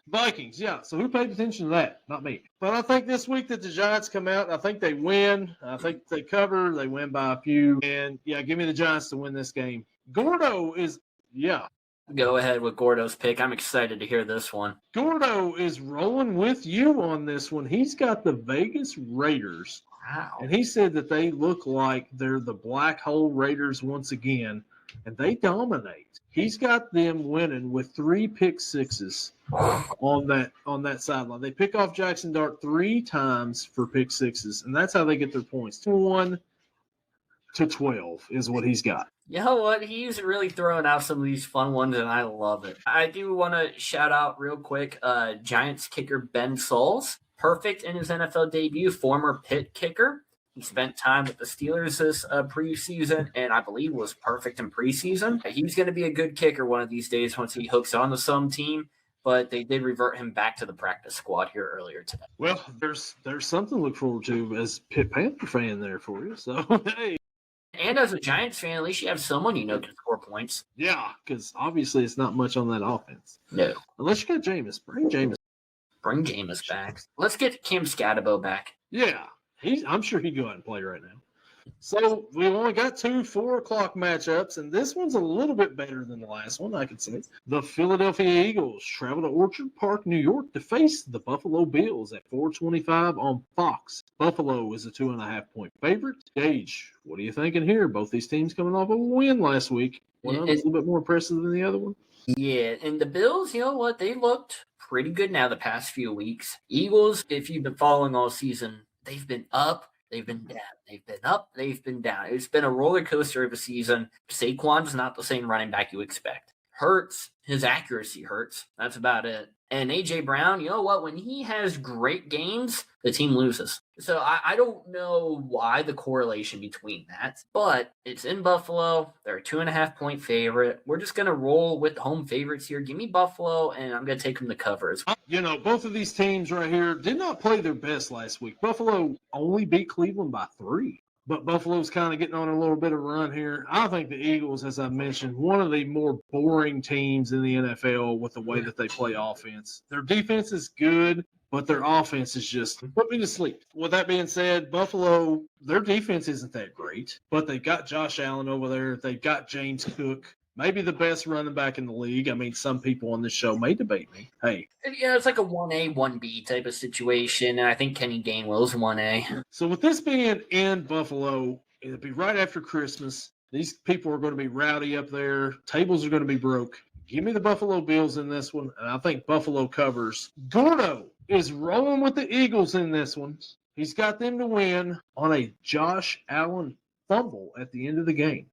A: Vikings, yeah. So who paid attention to that? Not me. But I think this week that the Giants come out, I think they win. I think they cover. They win by a few. And, yeah, give me the Giants to win this game. Gordo is, yeah.
B: Go ahead with Gordo's pick. I'm excited to hear this one.
A: Gordo is rolling with you on this one. He's got the Vegas Raiders.
B: Wow.
A: And he said that they look like they're the black hole Raiders once again, and they dominate. He's got them winning with 3 pick sixes on that sideline. They pick off Jackson Dart 3 times for pick sixes, and that's how they get their points. 1 to 12 is what he's got.
B: You know what? He's really throwing out some of these fun ones, and I love it. I do want to shout out real quick Giants kicker Ben Sauls. Perfect in his NFL debut, former Pitt kicker. He spent time with the Steelers this preseason, and I believe was perfect in preseason. He's going to be a good kicker one of these days once he hooks on to some team, but they did revert him back to the practice squad here earlier today.
A: Well, there's something to look forward to as Pitt Panther fan there for you. So, hey.
B: And as a Giants fan, at least you have someone you know can score points.
A: Yeah, because obviously it's not much on that offense.
B: No.
A: Unless you got Jameis. Bring Jameis.
B: Bring Jameis back. Let's get Cam Scatabo back.
A: Yeah. I'm sure he'd go out and play right now. So we've only got 2 4 o'clock matchups, and this one's a little bit better than the last one, I can say. The Philadelphia Eagles travel to Orchard Park, New York to face the Buffalo Bills at 4:25 on Fox. Buffalo is a 2.5-point favorite. Gage, what are you thinking here? Both these teams coming off a win last week. One of them is a little bit more impressive than the other one.
B: Yeah, and the Bills, you know what? They looked pretty good now the past few weeks. Eagles, if you've been following all season, they've been up. They've been down. They've been up. They've been down. It's been a roller coaster of a season. Saquon's not the same running back you expect. Hurts. His accuracy hurts. That's about it. And A.J. Brown, you know what? When he has great games, the team loses. So I don't know why the correlation between that, but it's in Buffalo. They're a 2.5-point favorite. We're just going to roll with home favorites here. Give me Buffalo, and I'm going to take them to cover.
A: You know, both of these teams right here did not play their best last week. Buffalo only beat Cleveland by 3. But Buffalo's kind of getting on a little bit of a run here. I think the Eagles, as I mentioned, one of the more boring teams in the NFL with the way that they play offense. Their defense is good, but their offense is just put me to sleep. With that being said, Buffalo, their defense isn't that great, but they've got Josh Allen over there. They've got James Cook, maybe the best running back in the league. I mean, some people on this show may debate me. Hey.
B: Yeah, it's like a 1A, 1B type of situation, and I think Kenny Gainwell's 1A.
A: So with this being in Buffalo, it'll be right after Christmas. These people are going to be rowdy up there. Tables are going to be broke. Give me the Buffalo Bills in this one, and I think Buffalo covers. Gordo is rolling with the Eagles in this one. He's got them to win on a Josh Allen fumble at the end of the game.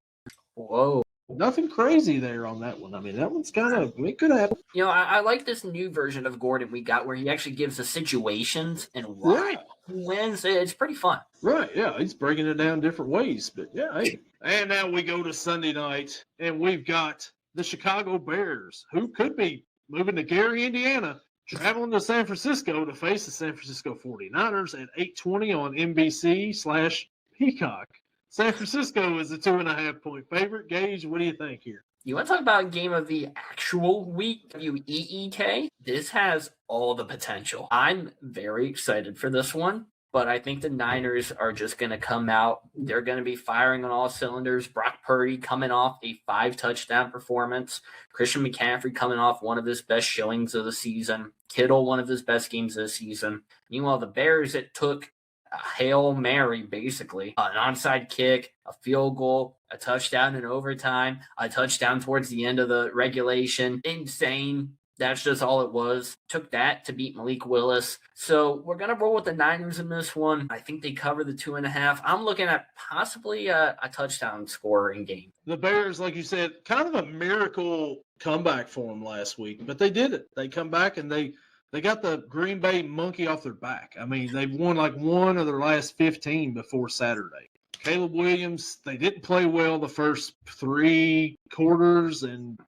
B: Whoa.
A: Nothing crazy there on that one. I mean, that one's kind of, it could happen.
B: You know, I like this new version of Gordon we got where he actually gives the situations and why he wins. It's pretty fun.
A: Right, yeah. He's breaking it down different ways. But, yeah, hey. And now we go to Sunday night, and we've got the Chicago Bears, who could be moving to Gary, Indiana, traveling to San Francisco to face the San Francisco 49ers at 8:20 on NBC/Peacock. San Francisco is a 2.5-point favorite. Gage, what do you think here?
B: You want to talk about game of the actual week, WEEK? This has all the potential. I'm very excited for this one, but I think the Niners are just going to come out. They're going to be firing on all cylinders. Brock Purdy coming off a 5-touchdown performance. Christian McCaffrey coming off one of his best showings of the season. Kittle, one of his best games of the season. Meanwhile, the Bears, it took a Hail Mary, basically. An onside kick, a field goal, a touchdown in overtime, a touchdown towards the end of the regulation. Insane. That's just all it was. Took that to beat Malik Willis. So we're going to roll with the Niners in this one. I think they cover the 2.5. I'm looking at possibly a touchdown score in game.
A: The Bears, like you said, kind of a miracle comeback for them last week, but they did it. They come back and they got the Green Bay monkey off their back. I mean, they've won like one of their last 15 before Saturday. Caleb Williams, they didn't play well the first 3 quarters and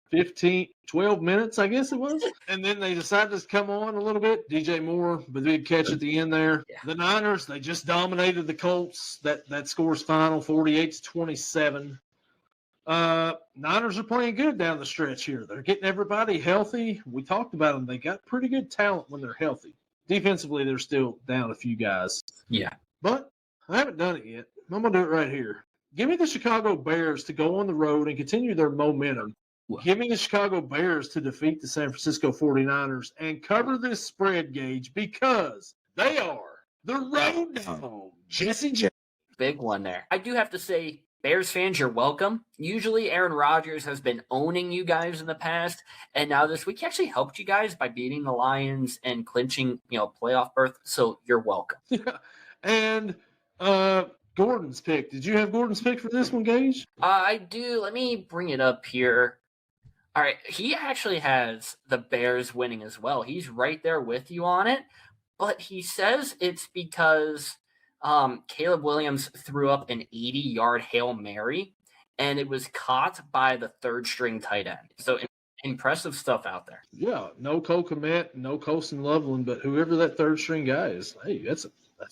A: 12 minutes, I guess it was. And then they decided to come on a little bit. DJ Moore, the big catch at the end there. Yeah. The Niners, they just dominated the Colts. That score's final, 48-27. Niners are playing good down the stretch here. They're getting everybody healthy. We talked about them. They got pretty good talent when they're healthy. Defensively, they're still down a few guys.
B: Yeah.
A: But I haven't done it yet. I'm going to do it right here. Give me the Chicago Bears to go on the road and continue their momentum. What? Give me the Chicago Bears to defeat the San Francisco 49ers and cover this spread, Gage, because they are the road dog. Jesse J.
B: Big one there. I do have to say, Bears fans, you're welcome. Usually Aaron Rodgers has been owning you guys in the past, and now this week he actually helped you guys by beating the Lions and clinching, playoff berth, so you're welcome.
A: Yeah. And Gordon's pick. Did you have Gordon's pick for this one, Gage?
B: I do. Let me bring it up here. All right. He actually has the Bears winning as well. He's right there with you on it. But he says it's because Caleb Williams threw up an 80-yard Hail Mary, and it was caught by the third-string tight end. So impressive stuff out there.
A: Yeah. No Cole Kmet, no Colson Loveland, but whoever that third-string guy is, hey, that's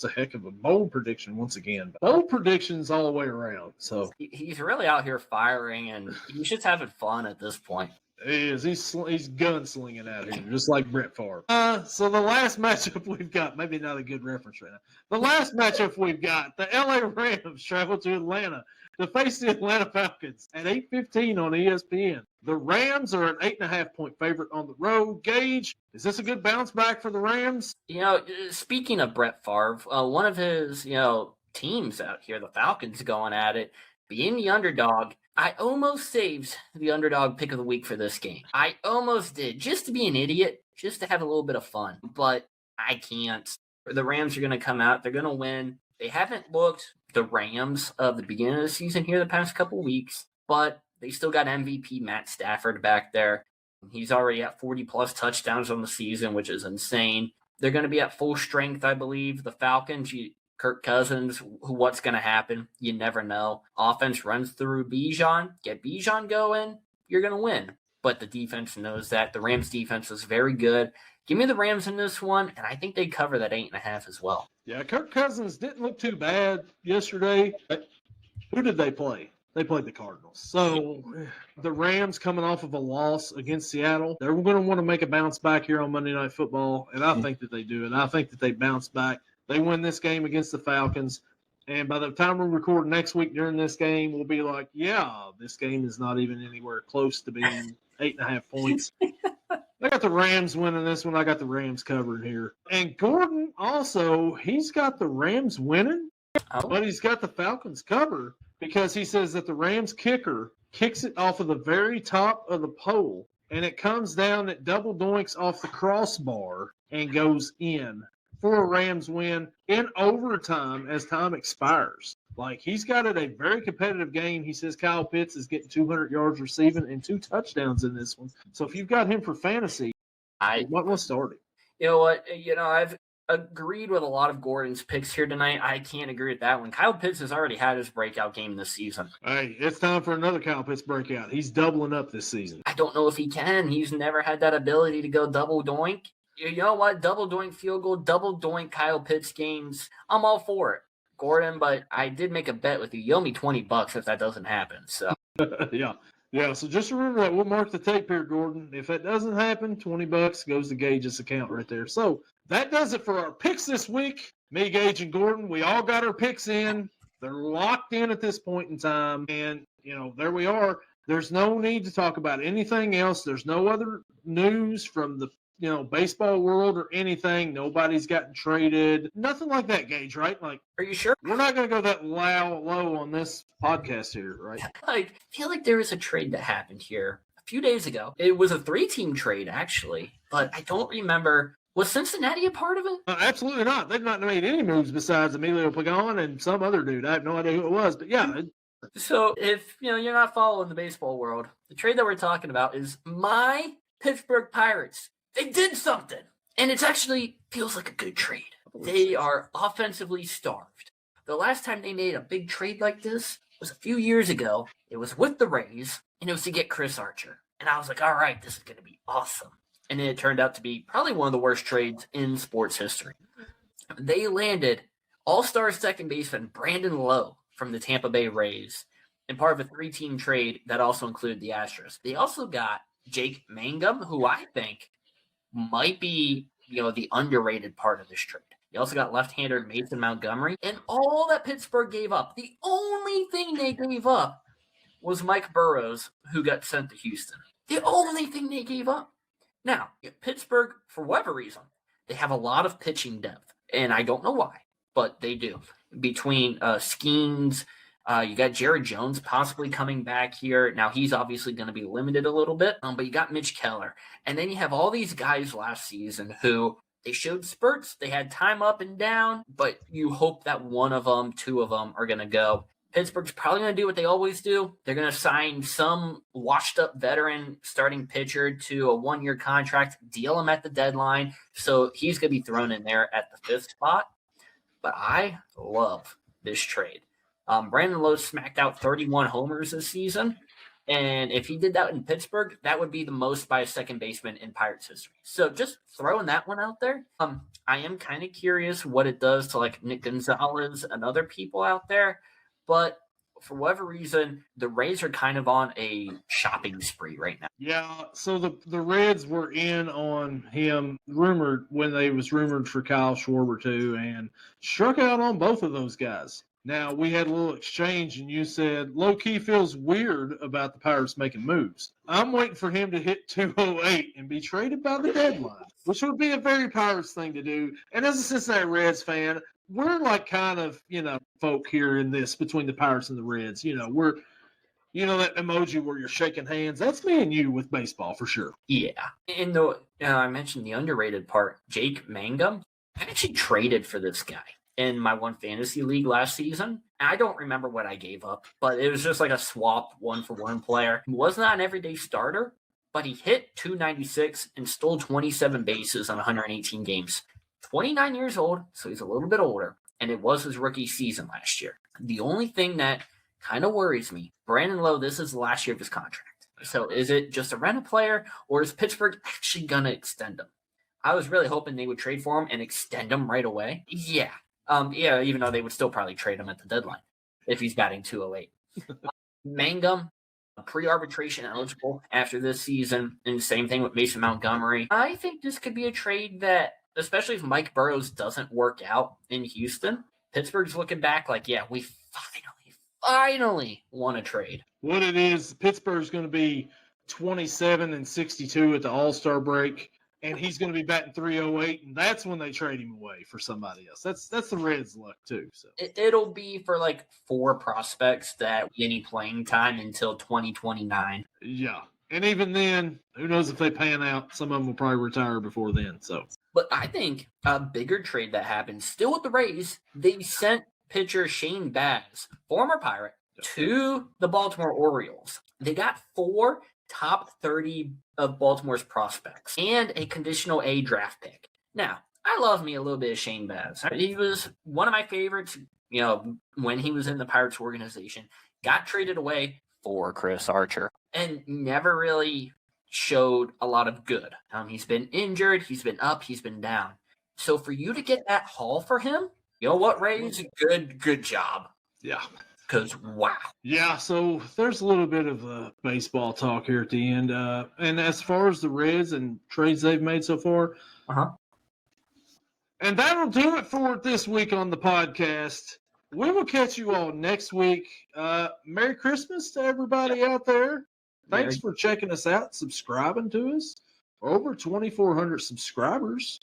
A: a heck of a bold prediction once again. Bold predictions all the way around. So
B: he's really out here firing, and he's just having fun at this point.
A: He is. He's gunslinging out here, just like Brett Favre. So the last matchup we've got, maybe not a good reference right now. The last matchup we've got, the LA Rams travel to Atlanta to face the Atlanta Falcons at 8:15 on ESPN. The Rams are an 8.5-point favorite on the road. Gage, is this a good bounce back for the Rams?
B: Speaking of Brett Favre, one of his, teams out here, the Falcons, going at it, being the underdog. I almost saved the underdog pick of the week for this game. I almost did, just to be an idiot, just to have a little bit of fun. But I can't. The Rams are going to come out. They're going to win. They haven't looked the Rams of the beginning of the season here the past couple of weeks, but they still got MVP Matt Stafford back there. He's already at 40-plus touchdowns on the season, which is insane. They're going to be at full strength, I believe. The Falcons, Kirk Cousins, what's going to happen? You never know. Offense runs through Bijan. Get Bijan going, you're going to win. But the defense knows that. The Rams' defense is very good. Give me the Rams in this one, and I think they cover that 8.5 as well.
A: Yeah, Kirk Cousins didn't look too bad yesterday. Who did they play? They played the Cardinals. So the Rams coming off of a loss against Seattle, they're going to want to make a bounce back here on Monday Night Football, and I think that they do. And I think that they bounce back. They win this game against the Falcons, and by the time we record next week during this game, we'll be like, yeah, this game is not even anywhere close to being 8.5 points. I got the Rams winning this one. I got the Rams covering here. And Gordon also, he's got the Rams winning, but he's got the Falcons cover because he says that the Rams kicker kicks it off of the very top of the pole, and it comes down at double doinks off the crossbar and goes in for a Rams win in overtime as time expires. Like, he's got it a very competitive game. He says Kyle Pitts is getting 200 yards receiving and 2 touchdowns in this one. So if you've got him for fantasy, you might want to start him.
B: You know what? I've agreed with a lot of Gordon's picks here tonight. I can't agree with that one. Kyle Pitts has already had his breakout game this season.
A: Hey, it's time for another Kyle Pitts breakout. He's doubling up this season.
B: I don't know if he can. He's never had that ability to go double doink. You know what? Double doink field goal, double doink Kyle Pitts games. I'm all for it, Gordon, but I did make a bet with you. You owe me $20 if that doesn't happen. So
A: Yeah, so just remember that. We'll mark the tape here, Gordon. If that doesn't happen, $20 goes to Gage's account right there. So that does it for our picks this week. Me, Gage, and Gordon, we all got our picks in. They're locked in at this point in time. And, there we are. There's no need to talk about anything else. There's no other news from the baseball world or anything. Nobody's gotten traded. Nothing like that, Gage, right? Like,
B: are you sure?
A: We're not going to go that low on this podcast here, right?
B: I feel like there was a trade that happened here a few days ago. It was a 3-team trade, actually, but I don't remember. Was Cincinnati a part of it?
A: Absolutely not. They've not made any moves besides Emilio Pagan and some other dude. I have no idea who it was, but yeah.
B: So if you're not following the baseball world, the trade that we're talking about is my Pittsburgh Pirates. They did something, and it actually feels like a good trade. They are offensively starved. The last time they made a big trade like this was a few years ago. It was with the Rays, and it was to get Chris Archer. And I was like, all right, this is going to be awesome. And then it turned out to be probably one of the worst trades in sports history. They landed all-star second baseman Brandon Lowe from the Tampa Bay Rays, and part of a 3-team trade that also included the Astros. They also got Jake Mangum, who I think might be, the underrated part of this trade. You also got left-hander Mason Montgomery, and all that Pittsburgh gave up, the only thing they gave up was Mike Burrows, who got sent to Houston. The only thing they gave up. Now, Pittsburgh, for whatever reason, they have a lot of pitching depth, and I don't know why, but they do. Between Skeens, you got Jared Jones possibly coming back here. Now, he's obviously going to be limited a little bit, but you got Mitch Keller. And then you have all these guys last season who they showed spurts. They had time up and down, but you hope that one of them, 2 of them are going to go. Pittsburgh's probably going to do what they always do. They're going to sign some washed-up veteran starting pitcher to a 1-year contract, deal him at the deadline, so he's going to be thrown in there at the 5th spot. But I love this trade. Brandon Lowe smacked out 31 homers this season. And if he did that in Pittsburgh, that would be the most by a second baseman in Pirates history. So just throwing that one out there. I am kind of curious what it does to like Nick Gonzalez and other people out there. But for whatever reason, the Rays are kind of on a shopping spree right now.
A: Yeah, so the Reds were in on him rumored when they was rumored for Kyle Schwarber too, and struck out on both of those guys. Now, we had a little exchange, and you said low-key feels weird about the Pirates making moves. I'm waiting for him to hit 208 and be traded by the deadline, which would be a very Pirates thing to do. And as a Cincinnati Reds fan, we're like kind of, folk here in this between the Pirates and the Reds. We're, that emoji where you're shaking hands. That's me and you with baseball for sure.
B: Yeah. And though I mentioned the underrated part, Jake Mangum, I actually traded for this guy in my one fantasy league last season. And I don't remember what I gave up, but it was just like a swap 1-for-1 player. He was not an everyday starter, but he hit 296 and stole 27 bases on 118 games. 29 years old, so he's a little bit older, and it was his rookie season last year. The only thing that kind of worries me, Brandon Lowe, this is the last year of his contract. So is it just a rental player, or is Pittsburgh actually going to extend him? I was really hoping they would trade for him and extend him right away. Yeah, even though they would still probably trade him at the deadline if he's batting 208. Mangum, pre-arbitration eligible after this season, and the same thing with Mason Montgomery. I think this could be a trade that, especially if Mike Burrows doesn't work out in Houston, Pittsburgh's looking back like, yeah, we finally won a trade.
A: What it is, Pittsburgh's going to be 27-62 at the All-Star break, and he's going to be batting .308, and that's when they trade him away for somebody else. That's the Reds' luck too. So
B: it'll be for like 4 prospects that get any playing time until 2029.
A: Yeah, and even then, who knows if they pan out? Some of them will probably retire before then. So,
B: but I think a bigger trade that happened still with the Rays, they sent pitcher Shane Baz, former Pirate, to the Baltimore Orioles. They got 4 top 30 of Baltimore's prospects and a conditional A draft pick. Now, I love me a little bit of Shane Baz. He was one of my favorites, when he was in the Pirates organization. Got traded away for Chris Archer and never really showed a lot of good. He's been injured, he's been up, he's been down. So for you to get that haul for him, you know what, Rays? Good job.
A: Yeah.
B: Because, wow.
A: Yeah, so there's a little bit of baseball talk here at the end. And as far as the Reds and trades they've made so far, and that'll do it for it this week on the podcast. We will catch you all next week. Merry Christmas to everybody out there. Thanks for checking us out, subscribing to us. Over 2,400 subscribers.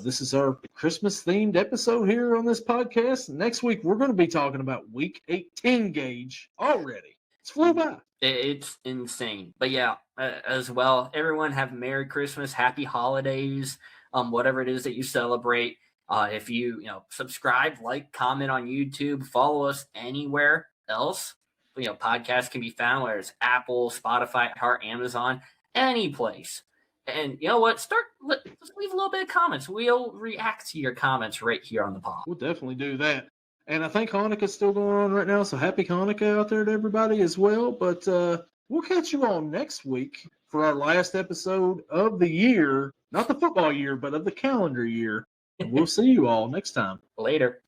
A: This is our Christmas-themed episode here on this podcast. Next week, we're going to be talking about Week 18, Gage, already. It's flew by.
B: It's insane. But yeah, as well, everyone have Merry Christmas, Happy Holidays, whatever it is that you celebrate. If you subscribe, like, comment on YouTube, follow us anywhere else. Podcasts can be found, whether it's Apple, Spotify, Heart, Amazon, any place. And you know what? Let's leave a little bit of comments. We'll react to your comments right here on the pod.
A: We'll definitely do that. And I think Hanukkah's still going on right now, so happy Hanukkah out there to everybody as well. But we'll catch you all next week for our last episode of the year. Not the football year, but of the calendar year. And we'll see you all next time.
B: Later.